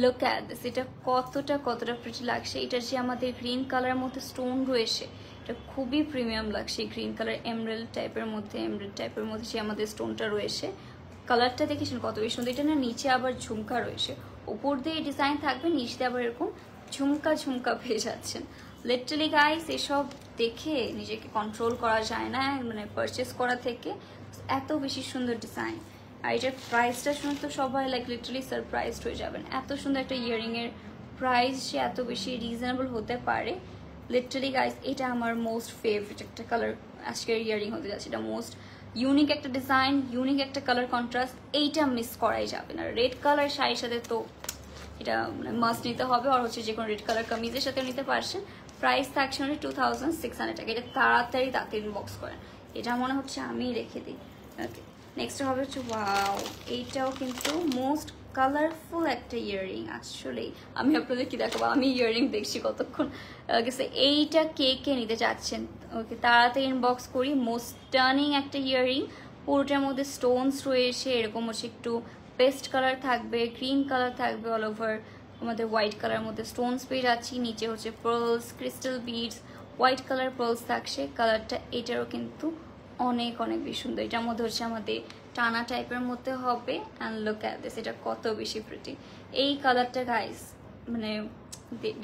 লুক অ্যাট দিস, এটা কতটা প্রিটি লাগছে। এটা যে আমাদের গ্রিন কালারের মধ্যে স্টোন রয়েছে, এটা খুবই প্রিমিয়াম লাগছে। গ্রিন কালার এমরাল্ড টাইপের মধ্যে যে আমাদের স্টোনটা রয়েছে, কালারটা দেখেছেন কত বেশি সুন্দর। এটা না নিচে আবার ঝুমকা রয়েছে, উপর দিয়ে ডিজাইন থাকবে, নিচে আবার এরকম ঝুমকা পেয়ে যাচ্ছেন। লিটারালি গাইস, এসব দেখে নিজেকে কন্ট্রোল করা যায় না, মানে পারচেস করা থেকে। এত বেশি সুন্দর ডিজাইন। আর এটার প্রাইসটা শুনে তো সবাই লাইক লিটারালি সারপ্রাইজড হয়ে যাবেন। এত সুন্দর একটা ইয়াররিংয়ের প্রাইস যে এত বেশি রিজনেবল হতে পারে, লিটারালি গাইস এটা আমার মোস্ট ফেভারিট একটা কালার আজকের ইয়াররিং হতে যাচ্ছে। এটা মোস্ট ইউনিক একটা ডিজাইন, ইউনিক একটা কালার কন্ট্রাস্ট, এইটা মিস করাই যাবে না। রেড কালার শাড়ির সাথে তো এটা মানে মাস্ট নিতে হবে, আর হচ্ছে যে কোনো রেড কালার কামিজের সাথেও নিতে পারছেন। প্রাইস থাকছে মানে 2600 টাকা। এটা তাড়াতাড়ি তাকে ইনবক্স করেন, এটা মনে হচ্ছে আমি রেখে দিই। ওকে, নেক্সট হবে হচ্ছে ওয়াও, এইটাও কিন্তু মোস্ট কালারফুল একটা ইয়াররিং। আসলেই আমি আপনাদের কি দেখাবো, আমি ইয়াররিং দেখছি কতক্ষণ। ওকে, এইটা কে কে নিতে চাচ্ছেন? ওকে, তাড়াতাড়ি ইনবক্স করি। মোস্ট টার্নিং একটা ইয়াররিং, পুরোটার মধ্যে স্টোনস রয়েছে, এরকম হচ্ছে একটু পেস্ট কালার থাকবে, গ্রিন কালার থাকবে, অল ওভার আমাদের হোয়াইট কালার মধ্যে স্টোনস পেয়ে যাচ্ছি। নিচে হচ্ছে pearls, crystal beads, white colour pearls থাকছে। কালারটা এটারও কিন্তু অনেক বেশি সুন্দর। এটার মধ্যে হচ্ছে আমাদের টানা টাইপের মধ্যে হবে। অ্যান্ড লুক অ্যাট দিস, এটা কত বেশি প্রিটি। এই কালারটা গাইস মানে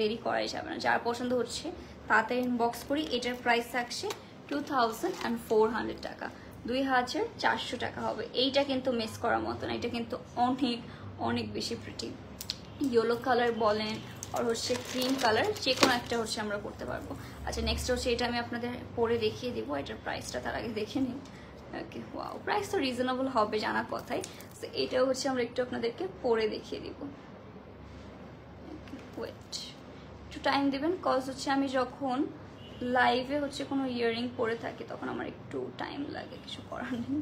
দেরি করাই যাবে না, যার পছন্দ হচ্ছে তাড়াতাড়ি ইনবক্স করি। এটার প্রাইস থাকছে 2400 টাকা, 2400 টাকা হবে। এইটা কিন্তু মিস করার মতো না, এটা কিন্তু অনেক বেশি প্রিটি। ইয়েলো কালার বলেন আর হচ্ছে ক্রিম কালার, যে কোনো একটা হচ্ছে আমরা করতে পারবো। আচ্ছা, নেক্সট হচ্ছে এটা আমি আপনাদের পরে দেখিয়ে দিব। এটার প্রাইসটা তার আগে দেখে নিন। ওকে, ওয়াও, প্রাইস তো রিজনেবল হবে জানা কথাই। তো এটাও হচ্ছে আমরা একটু আপনাদেরকে পরে দেখিয়ে দিব। ওয়েট, একটু টাইম দেবেন, কজ হচ্ছে আমি যখন লাইভে হচ্ছে কোনো ইয়াররিং পরে থাকি তখন আমার একটু টাইম লাগে, কিছু করার নেই।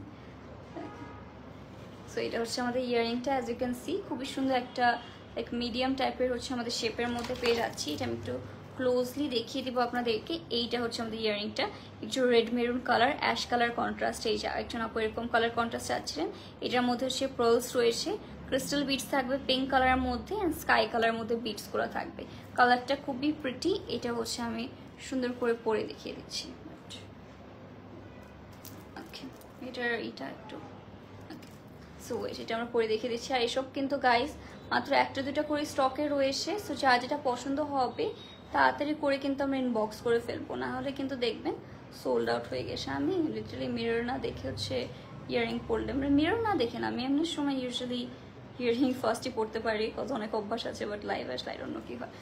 সো এটা হচ্ছে আমাদের ইয়াররিংটা, অ্যাজ ইউ ক্যান সি খুবই সুন্দর একটা লাইক মিডিয়াম টাইপের হচ্ছে আমাদের শেপের মধ্যে পেয়ে যাচ্ছি। এটা আমি একটু ক্লোজলি দেখিয়ে দিব আপনাদেরকে। এইটা হচ্ছে আমাদের ইয়াররিংটা, একটু red maroon colour, ash colour contrast. এই যে একজন আপু এরকম কালার কন্ট্রাস্ট চাচ্ছিলেন। এটার মধ্যে হচ্ছে পার্লস রয়েছে, ক্রিস্টাল বিটস থাকবে পিঙ্ক কালারের মধ্যে, অ্যান্ড স্কাই কালারের মধ্যে বিটসগুলো থাকবে। কালারটা খুবই প্রিটি। এটা হচ্ছে আমি সুন্দর করে পরে দেখিয়ে দিচ্ছি। ওকে, এটা একটু সো এটা আমরা পরে দেখিয়ে দিচ্ছি। আর এসব কিন্তু গাইস মাত্র 1-2টা করে স্টকে রয়েছে। সো যার যেটা পছন্দ হবে তাড়াতাড়ি করে কিন্তু আমরা ইনবক্স করে ফেলবো, না হলে কিন্তু দেখবেন সোল্ড আউট হয়ে গেছে। আমি লিটারালি মিরর না দেখে হচ্ছে ইয়াররিং পরলে, আমরা মিরর না দেখে না, আমি এমনি সময় ইউজুয়ালি ইয়াররিং ফার্স্টই পড়তে পারি, কত অনেক অভ্যাস আছে, বাট লাইভ আসলে আই ডোন্ট নো কি হয়।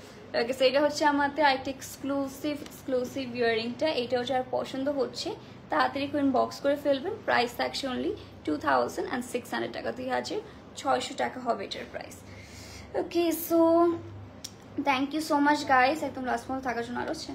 ওকে, সো এটা হচ্ছে আমাদের আরেকটা এক্সক্লুসিভ ইয়াররিংটা। এইটাও যার পছন্দ হচ্ছে তাড়াতাড়ি করে ইনবক্স করে ফেলবেন। প্রাইস থাকছে অনলি 2600 টাকা, 2600 টাকা হবে এটার price. Okay, so thank you so much guys, একদম লাস্ট পর্যন্ত থাকার জন্য। আরও আছে।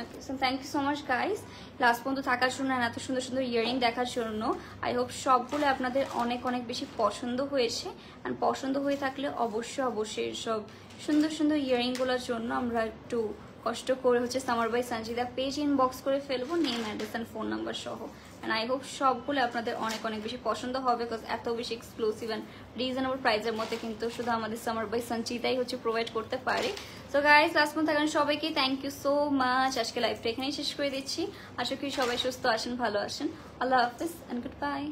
Okay, so thank you so much guys last পর্যন্ত থাকার জন্য, এত সুন্দর সুন্দর ইয়াররিং দেখার জন্য। আই হোপ সবগুলো আপনাদের অনেক বেশি পছন্দ হয়েছে। অ্যান্ড পছন্দ হয়ে থাকলে অবশ্যই সব সুন্দর ইয়াররিংগুলোর জন্য আমরা একটু কষ্ট করে হচ্ছে Summer by Sanjida page inbox করে ফেলবো, name address and phone number সহ। অ্যান্ড আই হোপ সবগুলো আপনাদের অনেক অনেক বেশি পছন্দ হবে, বিকজ এত বেশি এক্সক্লুসিভ অ্যান্ড রিজনেবল প্রাইসের মধ্যে কিন্তু শুধু আমাদের সামার বাই সঞ্চিতাই হচ্ছে প্রোভাইড করতে পারে। সো গাইস, লাস্ট মন্থ থাকেন সবাইকে থ্যাংক ইউ সো মাচ। আজকে লাইভটা এখানেই শেষ করে দিচ্ছি। আশা করি সবাই সুস্থ আসেন, ভালো আসেন। আল্লাহ হাফিজ অ্যান্ড গুড বাই।